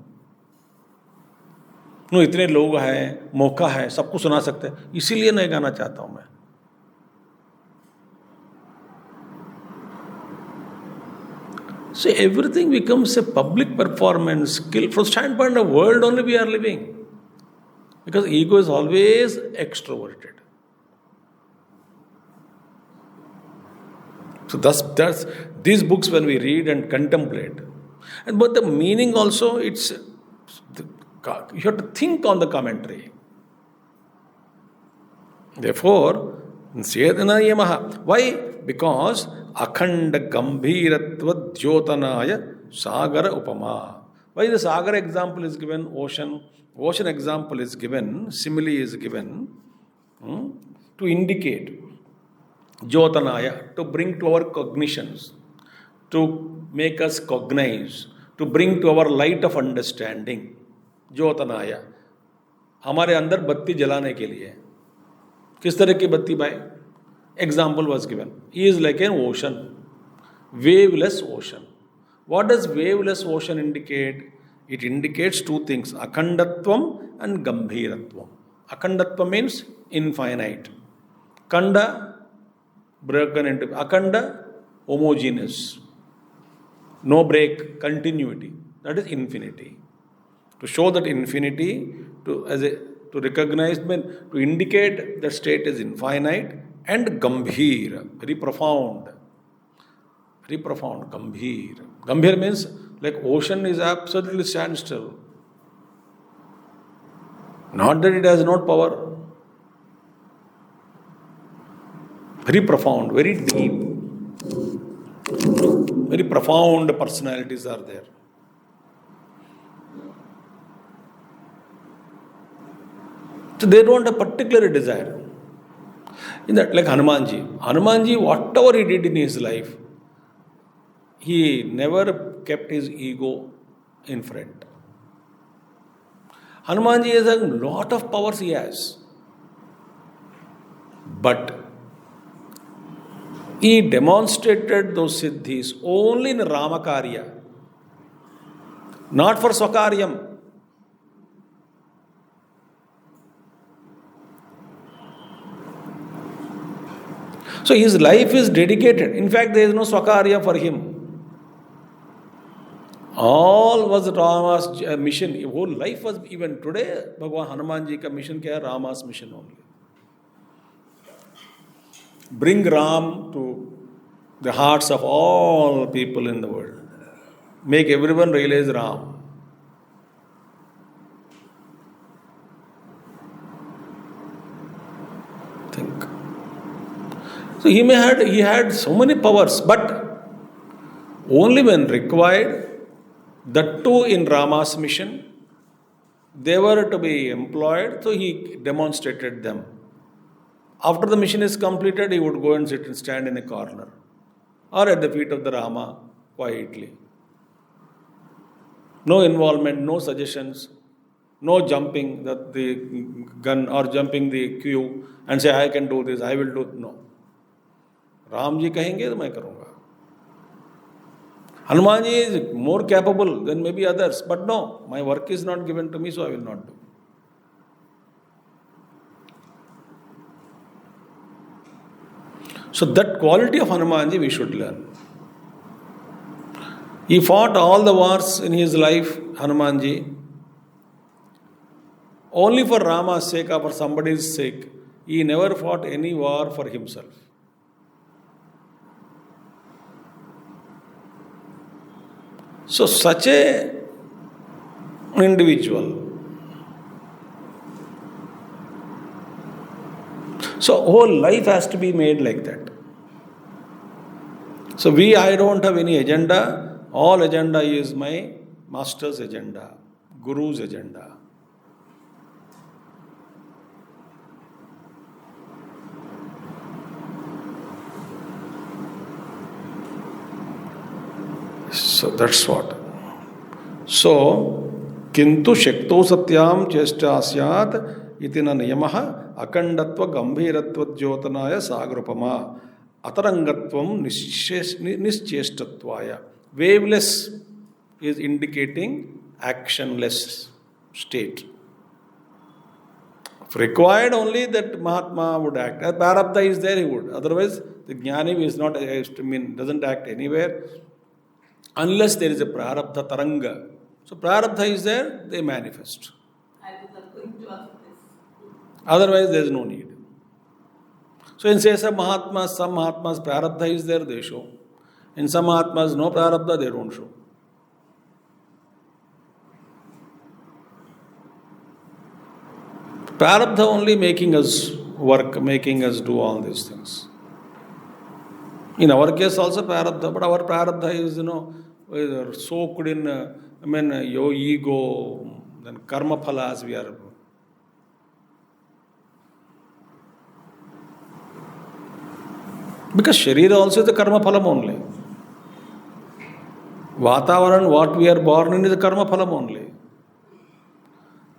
No, इतने लोग हैं, मौका है, सबको सुना सकते हैं, इसीलिए नहीं गाना चाहता हूं मैं. So everything becomes a public performance skill. From standpoint of world only we are living. Because ego is always extroverted. So that's these books when we read and contemplate. But the meaning also, you have to think on the commentary. Therefore, why? Because akhanda gambhiratva dhyotanaya sagara upama. Why the sagara example is given, ocean example is given, simile is given, to indicate dhyotanaya, to bring to our cognitions, to make us cognize, to bring to our light of understanding. ज्योतनाया हमारे अंदर बत्ती जलाने के लिए. किस तरह की बत्ती भाई? Example was given. He is like an ocean, waveless ocean. What does waveless ocean indicate? It indicates two things: akhandatvam and gambhiratvam. Akhandatvam means infinite. Khanda, broken into akhanda, homogeneous. No break, continuity. That is infinity. To show that infinity, to recognize, to indicate that state is infinite, and gambhir, very profound, gambhir. Gambhir means like ocean is absolutely standstill. Not that it has no power. Very profound, very deep, very profound personalities are there. So they don't have particular desire. In that, like Hanumanji, whatever he did in his life, he never kept his ego in front. Hanumanji has a lot of powers he has. But he demonstrated those siddhis only in Ramakarya, not for Swakaryam. So his life is dedicated. In fact, there is no Swakarya for him. All was Rama's mission. His whole life was, even today, Bhagwan Hanumanji ka mission kya hai? Rama's mission only. Bring Ram to the hearts of all people in the world. Make everyone realize Ram. Think. So he had so many powers, but Only when required, that too in Rama's mission, they were to be employed, so he demonstrated them. After the mission is completed, he would go and sit and stand in a corner or at the feet of the Rama quietly. No involvement, no suggestions, no jumping the gun or jumping the queue and say, I can do this, I will do. No. Ram ji kahenge to main karunga. Hanuman ji is more capable than maybe others, but no, my work is not given to me, so I will not do. So that quality of Hanuman ji we should learn. He fought all the wars in his life, Hanuman ji, only for Rama's sake or for somebody's sake. He never fought any war for himself. So such a individual. So whole life has to be made like that. So I don't have any agenda. All agenda is my master's agenda, guru's agenda. So that's what. So, kintu shakto satyam cheshta syat itina niyamaha akandatva gambhiratva jyotanaya sagrupama atarangatvam nischestatvaya. Waveless is indicating actionless state. If required only that Mahatma would act. As Prarabdha is there, he would. Otherwise, the Jnani is not, doesn't act anywhere unless there is a Prarabdha Taranga. So Prarabdha is there, they manifest. I was going to ask this. Otherwise, there is no need. So in case of Mahatmas, some Mahatmas, Prarabdha is there, they show. In some Mahatmas, no Prarabdha, they don't show. Prarabdha only making us work, making us do all these things. In our case also Prarabdha, but our Prarabdha is, soaked in, your ego, then karma phalas we are. Because Sharira also is the karma phalam only. Vatavaran, what we are born in, is the karma phalam only.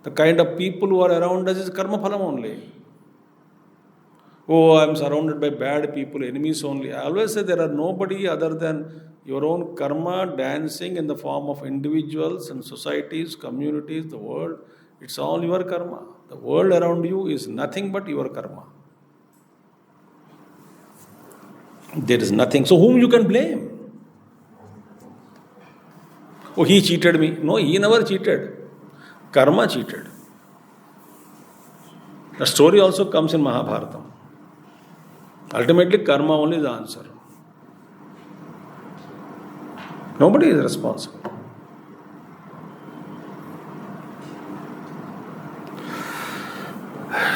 The kind of people who are around us is karma phalam only. Oh, I am surrounded by bad people, enemies only. I always say there are nobody other than your own karma dancing in the form of individuals and societies, communities, the world. It's all your karma. The world around you is nothing but your karma. There is nothing. So whom you can blame? Oh, he cheated me. No, he never cheated. Karma cheated. The story also comes in Mahabharata. Ultimately, karma only is the answer. Nobody is responsible.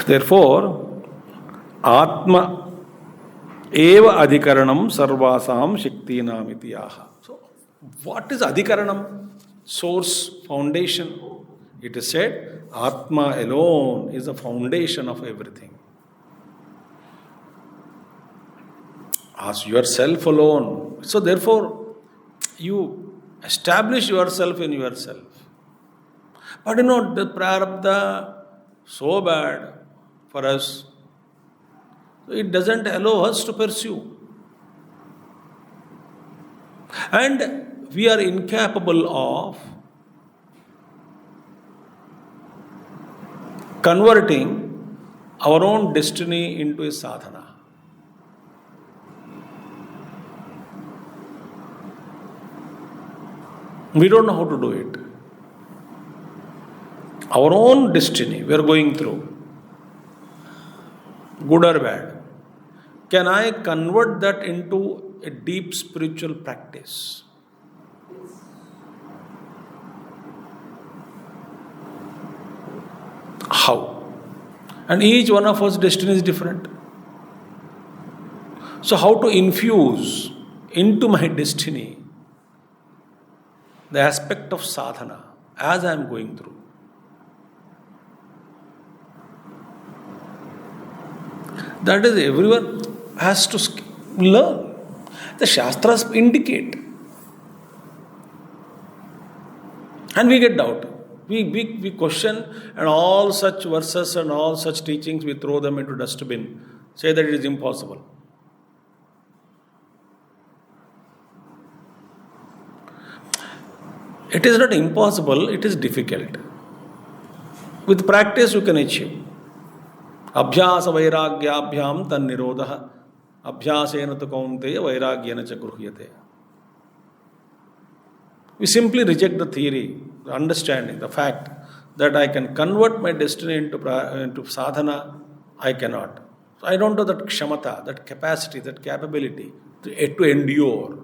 Therefore, Atma eva adhikaranam sarvasam shaktinam itiyaha. So, what is adhikaranam? Source, foundation. It is said, Atma alone is the foundation of everything. As yourself alone. So therefore, you establish yourself in yourself. But the prarabdha, so bad for us, it doesn't allow us to pursue. And we are incapable of converting our own destiny into a sadhana. We don't know how to do it. Our own destiny we are going through, good or bad. Can I convert that into a deep spiritual practice? How? And each one of us destiny is different. So how to infuse into my destiny the aspect of sadhana as I am going through. That is, everyone has to learn. The Shastras indicate. And we get doubt. We question, and all such verses and all such teachings, we throw them into dustbin. Say that it is impossible. It is not impossible, it is difficult. With practice you can achieve. Abhyasa vairagyabhyam tan nirodha abhyasena tu kaunteya vairagyena cha gruhyate. We simply reject the theory, the understanding, the fact that I can convert my destiny into sadhana. I cannot. So I don't have that kshamata, that capacity, that capability to endure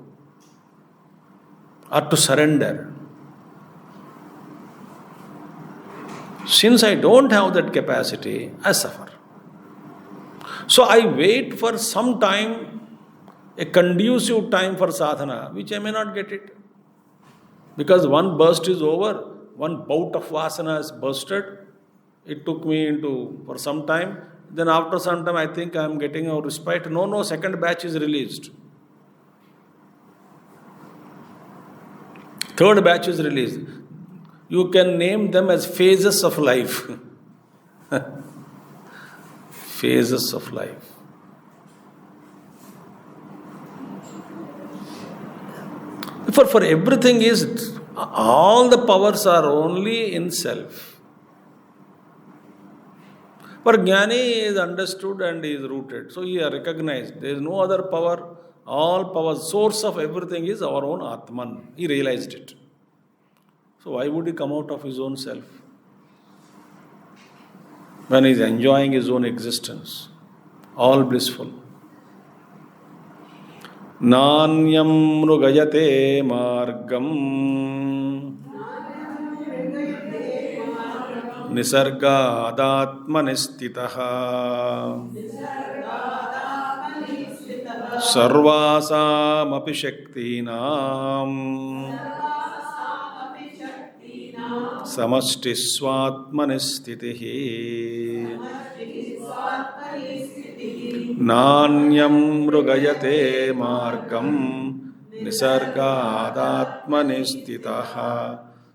or to surrender. Since I don't have that capacity, I suffer. So I wait for some time, a conducive time for sadhana, which I may not get it. Because one burst is over, one bout of vasana is bursted. It took me for some time. Then after some time, I think I am getting a respite. No, second batch is released. Third batch is released. You can name them as phases of life. Phases of life. For everything is, all the powers are only in self. For Jnani is understood and is rooted. So he is recognized. There is no other power. All power, source of everything is our own Atman. He realized it. So why would he come out of his own self? When he is enjoying his own existence, all blissful. Nanyam mrugayate margam nisargadatmanistitaha sarvasamapi shaktinam samashti swatmanistitihi Nanyam mrugayate margam nisargadatmanistitaha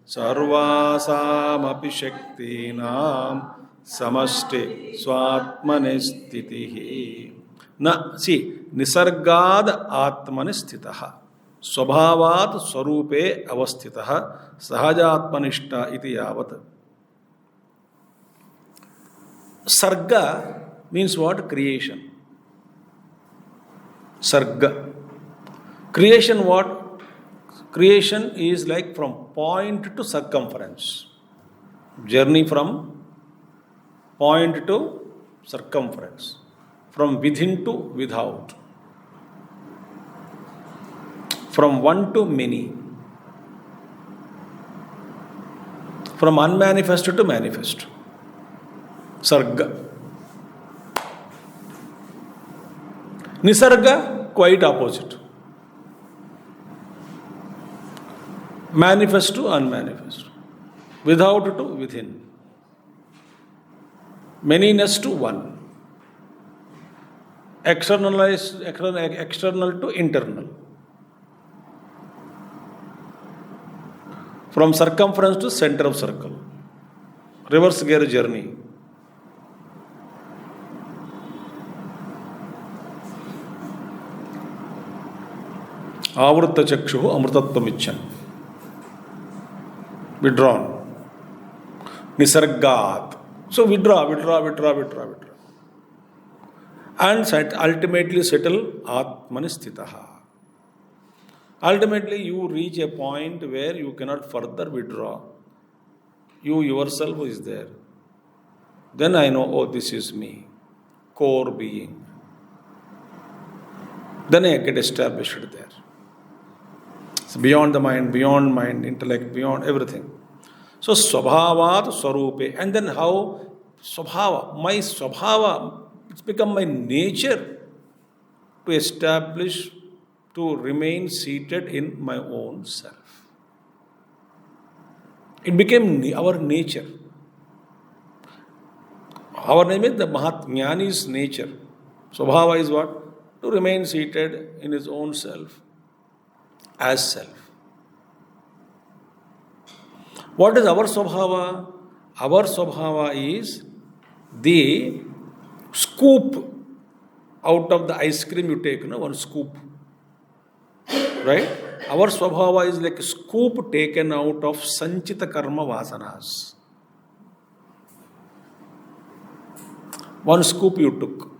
sarvasamapi shaktinam samashti swatmanistitihi. Nisargad atmanistitaha swabhavat swarupe avastitaha sahajatmanishta iti yavat. Sarga means what? Creation. Sarga. Creation what? Creation is like from point to circumference. Journey from point to circumference. From within to without. From one to many. From unmanifest to manifest. Sarga. Nisarga, quite opposite. Manifest to unmanifest. Without to within. Manyness to one. External to internal. From circumference to center of circle. Reverse gear journey. Avrutta chakshuhu amrutattvam. Withdrawn. Nisargat. So withdraw. And ultimately settle atmanistitaha. Ultimately you reach a point where you cannot further withdraw. You yourself is there. Then I know, this is me. Core being. Then I get established there. It's beyond the mind, intellect, beyond everything. So, swabhavat swarupe. And then how? My swabhava, it's become my nature to establish, to remain seated in my own self. It became our nature. Our name is the Mahatmyani's nature. Swabhava is what? To remain seated in his own self, as self. What is our Swabhava? Our Swabhava is the scoop out of the ice cream you take, one scoop. Right? Our Swabhava is like a scoop taken out of Sanchita Karma Vasanas. One scoop you took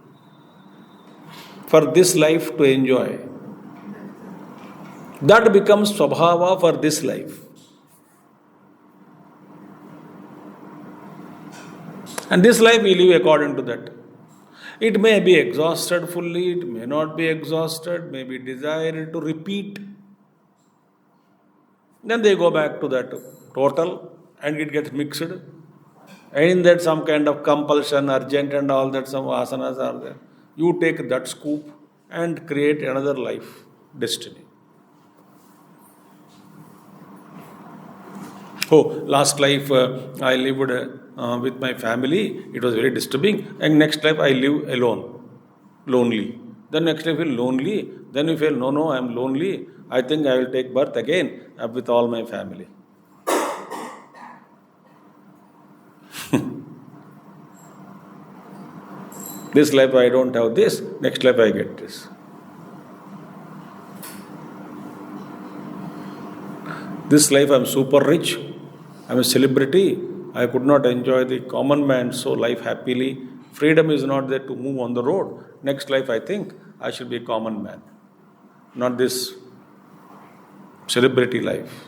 for this life to enjoy. That becomes Swabhava for this life. And this life we live according to that. It may be exhausted fully, it may not be exhausted, may be desired to repeat. Then they go back to that total and it gets mixed. And in that some kind of compulsion, urgent and all that, some asanas are there. You take that scoop and create another life, destiny. Oh, last life I lived with my family. It was very disturbing. And next life I live alone, lonely. Then next life I feel lonely. Then you feel, no, I am lonely. I think I will take birth again with all my family. This life I don't have this. Next life I get this. This life I am super rich. I am a celebrity. I could not enjoy the common man's life happily. Freedom is not there to move on the road. Next life I think I should be a common man. Not this celebrity life.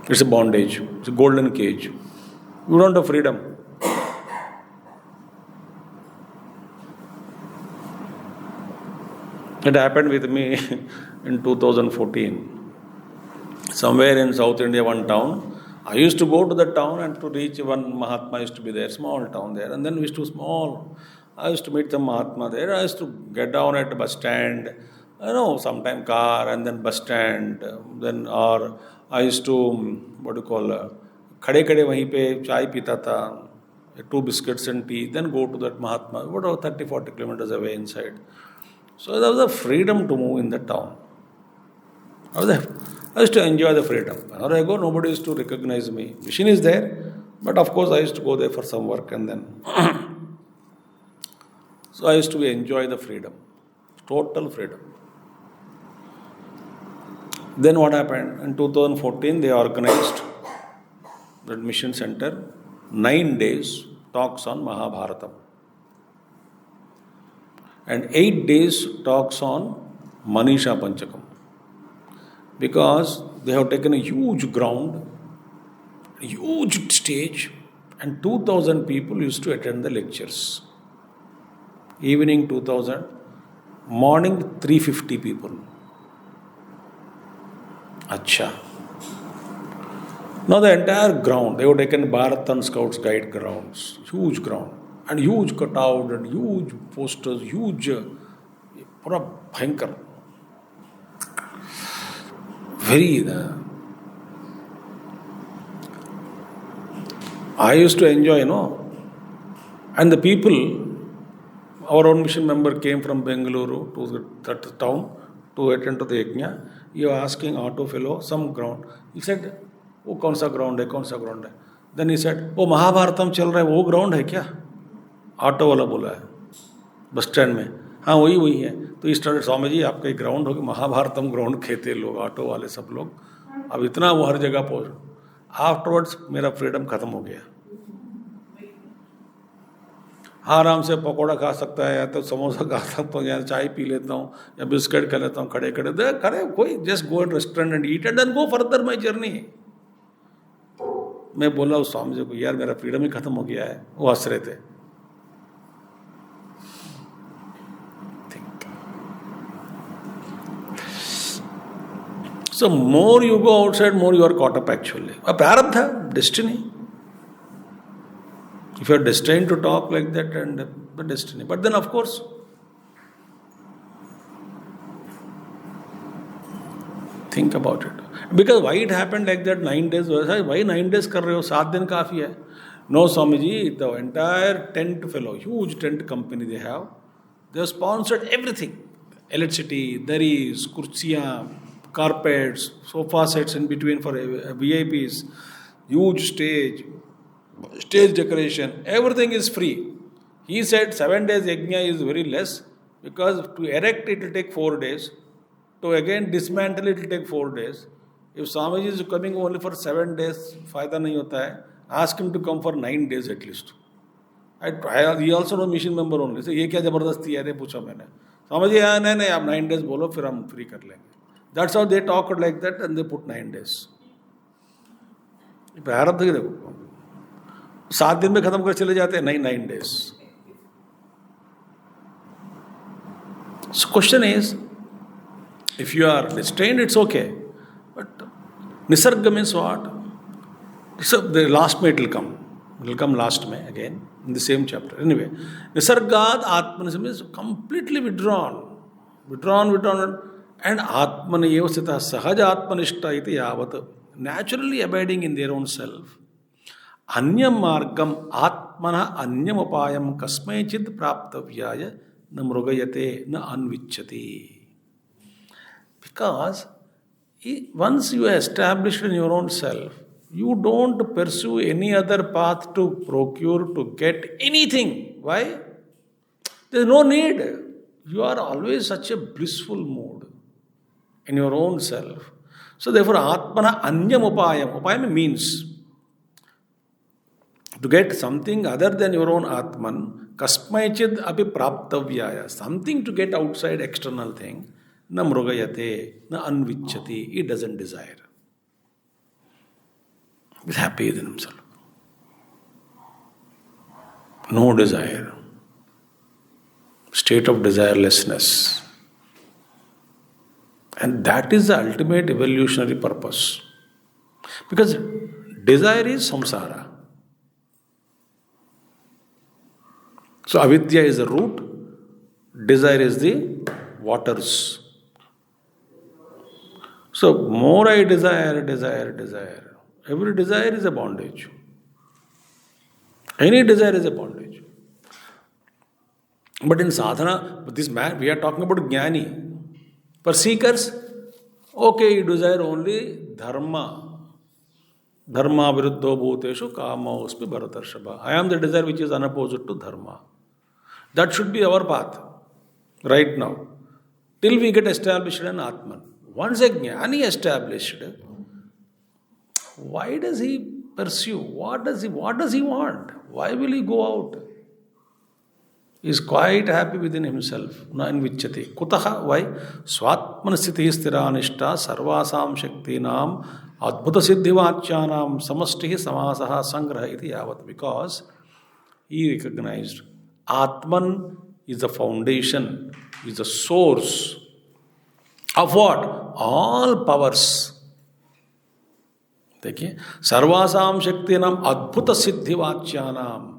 It's a bondage. It's a golden cage. You don't have freedom. It happened with me in 2014. Somewhere in South India, one town. I used to go to the town and to reach one Mahatma used to be there, small town there. And then we used to small. I used to meet the Mahatma there. I used to get down at the bus stand, sometime car and then bus stand. Then or I used to, khade wahi pe chai pita tha, 2 biscuits and tea. Then go to that Mahatma, 30-40 kilometers away inside. So there was a freedom to move in the town. I used to enjoy the freedom. Whenever I go, nobody used to recognize me. Mission is there, but of course I used to go there for some work and then. So I used to enjoy the freedom, total freedom. Then what happened? In 2014, they organized the mission center, 9 days talks on Mahabharatam. And 8 days talks on Manisha Panchakam. Because they have taken a huge ground, a huge stage, and 2,000 people used to attend the lectures. Evening 2,000, morning 350 people. Acha. Now the entire ground, they have taken Bharatan Scouts Guide grounds, huge ground, and huge cutout and huge posters, huge, pura bhayankar. Very. I used to enjoy, and the people, our own mission member came from Bengaluru to that town to attend to the yajna. You are asking auto fellow some ground. He said, "Oh, kaun sa ground hai, kaun sa ground hai?" Then he said, "Oh, Mahabharatam chal raha hai, wo ground hai kya?" Auto wala bola hai, bus stand में. हाँ वही है. तो इस तरह स्वामी जी आपका एक ground होगा, महाभारतम ग्राउंड कहते लोग, ऑटो वाले सब लोग. अब इतना वो हर जगह पहुँच. आफ्टरवर्ड्स मेरा फ्रीडम खत्म हो गया. आराम से पकौड़ा खा सकता है, या तो समोसा खा सकता हूँ, या चाय पी लेता हूँ, या बिस्किट खा लेता हूँ खड़े कोई just go in restaurant and eat and then go further my journey. मैं बोला उस स्वामी जी को, यार मेरा फ्रीडम ही खत्म हो गया है. वो हंस रहे थे. So more you go outside, more you are caught up actually. A prarabdha, destiny. If you are destined to talk like that, and the destiny. But then of course, think about it. Because why it happened like that 9 days? Why 9 days कर रहे हो? 7 दिन काफ़ी है. No, Swamiji, the entire tent fellow, huge tent company they have sponsored everything. Electricity, daris, kursiyan, carpets, sofa sets in between for VIPs, huge stage decoration, everything is free. He said 7 days yajna is very less because to erect it will take 4 days. To again dismantle it will take 4 days. If Swamiji is coming only for 7 days, फायदा नहीं होता है. Ask him to come for 9 days at least. He also no mission member only. So ये क्या जबरदस्ती है? अरे पूछा मैंने. Swamiji नहीं आप 9 days बोलो फिर हम free कर लेंगे. That's how they talked like that and they put 9 days. Bharat देखो 7 दिन में खत्म कर चले जाते हैं. नहीं 9 days. So question is, if you are restrained, it's okay. But Nisarga means what? So the last May it will come. It will come last May again in the same chapter. Anyway, Nisargad Atmanism is completely withdrawn. And Atmana Yevasita Sahaja Atmanishta iti yavat. Naturally abiding in their own self. Anyam margam Atmana anyam upayam kasmai chid praptavyaya na mrugayate na anvichati. Because once you are established in your own self, you don't pursue any other path to procure, to get anything. Why? There is no need. You are always such a blissful mood in your own self. So therefore, Atmana Anyam Upayam. Upayam means to get something other than your own Atman, Kasmaichid api praptavyaya. Something to get outside external thing. Na mrugayate, na anvichati. He doesn't desire. He's happy within himself. No desire. State of desirelessness. And that is the ultimate evolutionary purpose. Because desire is samsara. So avidya is the root, desire is the waters. So more I desire. Every desire is a bondage. Any desire is a bondage. But in sadhana, this man, we are talking about jnani. For seekers, okay, you desire only dharma. Dharma viruddho bhuteshu kama osmi bharatarshava. I am the desire which is unopposed to dharma. That should be our path right now. Till we get established in Atman. Once a jnani established, why does he pursue? What does he want? Why will he go out? He is quite happy within himself. Na anvichati. Kutaha? Why? Swatmanasthiti stiranishta sarvasam shaktinam adbhuta siddhivachyanam samastihi samasaha sangraha iti yavat. Because he recognized Atman is the foundation, is the source of what? All powers. देखिए सर्वासाम शक्तिनाम अद्भुत सिद्धिवाच्यानाम.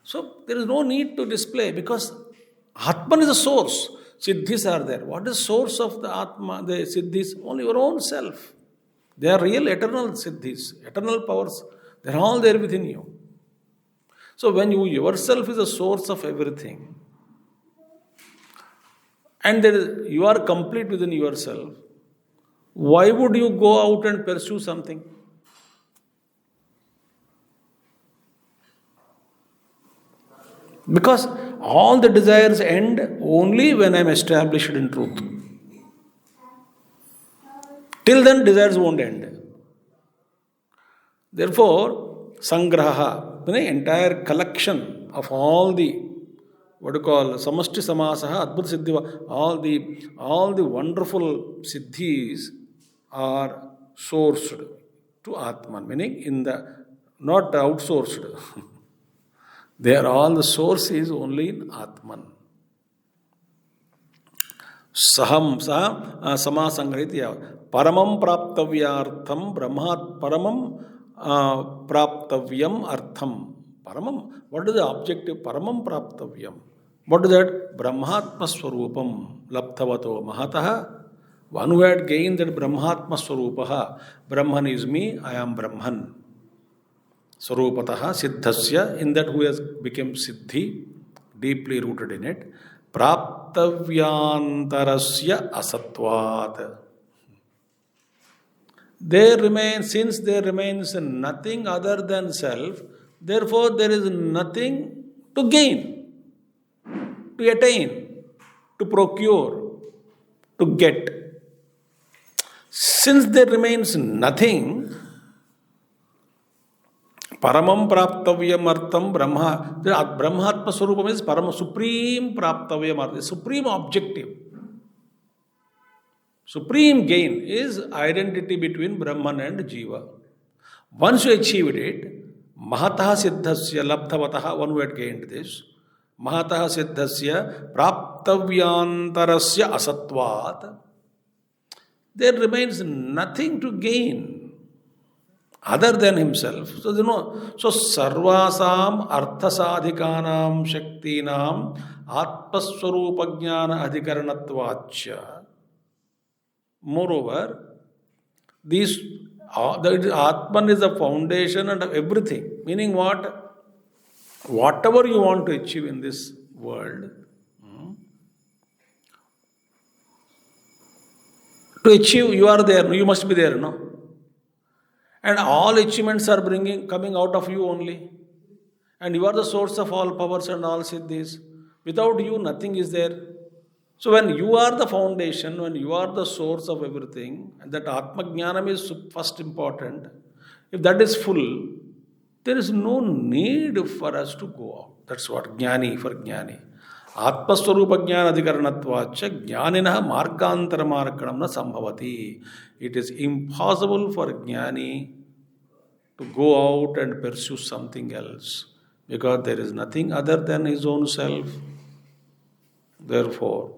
So there is no need to display because Atman is the source. Siddhis are there. What is source of the Atma, the Siddhis? Only your own self. They are real eternal Siddhis, eternal powers. They are all there within you. So when you yourself is the source of everything, and you are complete within yourself, why would you go out and pursue something? Because all the desires end only when I am established in truth. Till then, desires won't end. Therefore, sangraha, the entire collection of all the what you call samasti samasaha adbhuta siddhiva, all the wonderful siddhis are sourced to Atman, meaning in the not outsourced. They are all the source is only in Atman. Saham samasangrahitya paramam praptavyartham brahmat paramam praptavyam artham. Paramam. What is the objective? Paramam praptavyam. What is that? Brahmatma swarupam laptavato mahataha One who had gained that Brahmatma Swarupaha, Brahman is me, I am Brahman. Swarupataha Siddhasya, in that who has become Siddhi, deeply rooted in it, Praptavyantarasya Asatvat. Since there remains nothing other than self, therefore there is nothing to gain, to attain, to procure, to get. Since there remains nothing, Paramam Praptavyam Artham Brahma, the Brahmatma Swarupam is Param Supreme Praptavyam Artham, supreme objective. Supreme gain is identity between Brahman and Jiva. Once you achieved it, Mahataha Siddhasya Labdhavataha, one who had gained this, Mahataha Siddhasya Praptavyantarasya Asatvat, there remains nothing to gain other than himself. So, Sarvasam Arthasadhikanam Shaktinam Atmaswarupajnana Adhikaranatvacha. Moreover, the Atman is the foundation and everything. Meaning what? Whatever you want to achieve in this world, to achieve, you are there, you must be there, no? And all achievements are coming out of you only. And you are the source of all powers and all siddhis. Without you, nothing is there. So when you are the foundation, when you are the source of everything, and that Atma Jnanam is first important, if that is full, there is no need for us to go out. That's what Jnani for Jnani. Atma Swarupa Jnana Adhikaranatvacha Jnanina Margantara Markanam na Sambhavati. It is impossible for Jnani to go out and pursue something else because there is nothing other than his own self. Therefore,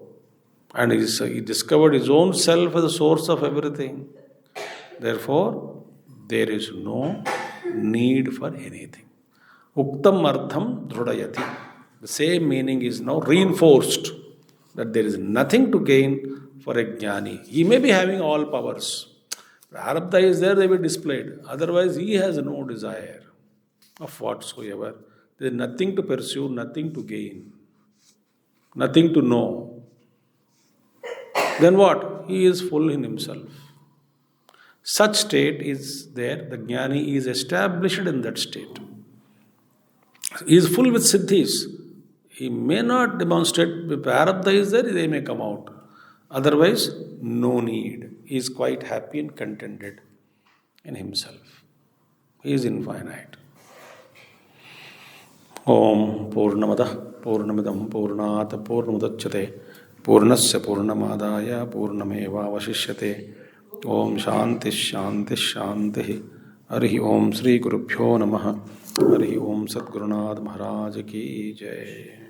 and he discovered his own self as the source of everything. Therefore, there is no need for anything. Uktam artham dhrudayati. The same meaning is now reinforced that there is nothing to gain for a jnani. He may be having all powers. Prarabdha is there, they will be displayed. Otherwise, he has no desire of whatsoever. There is nothing to pursue, nothing to gain, nothing to know. Then what? He is full in himself. Such state is there. The jnani is established in that state. He is full with siddhis. He may not demonstrate. If prarabdha is there, they may come out. Otherwise, no need. He is quite happy and contented in himself. He is infinite. Om Purnamada Purnamidam Purnat Purnamudachyate Purnasya Purnamadaya Purnameva Vashishyate. Om Shanti Shanti Shanti. Harihi Om Sri Gurubhyo Namaha. Harihi Om Sadgurunad Maharaj Ki Jai.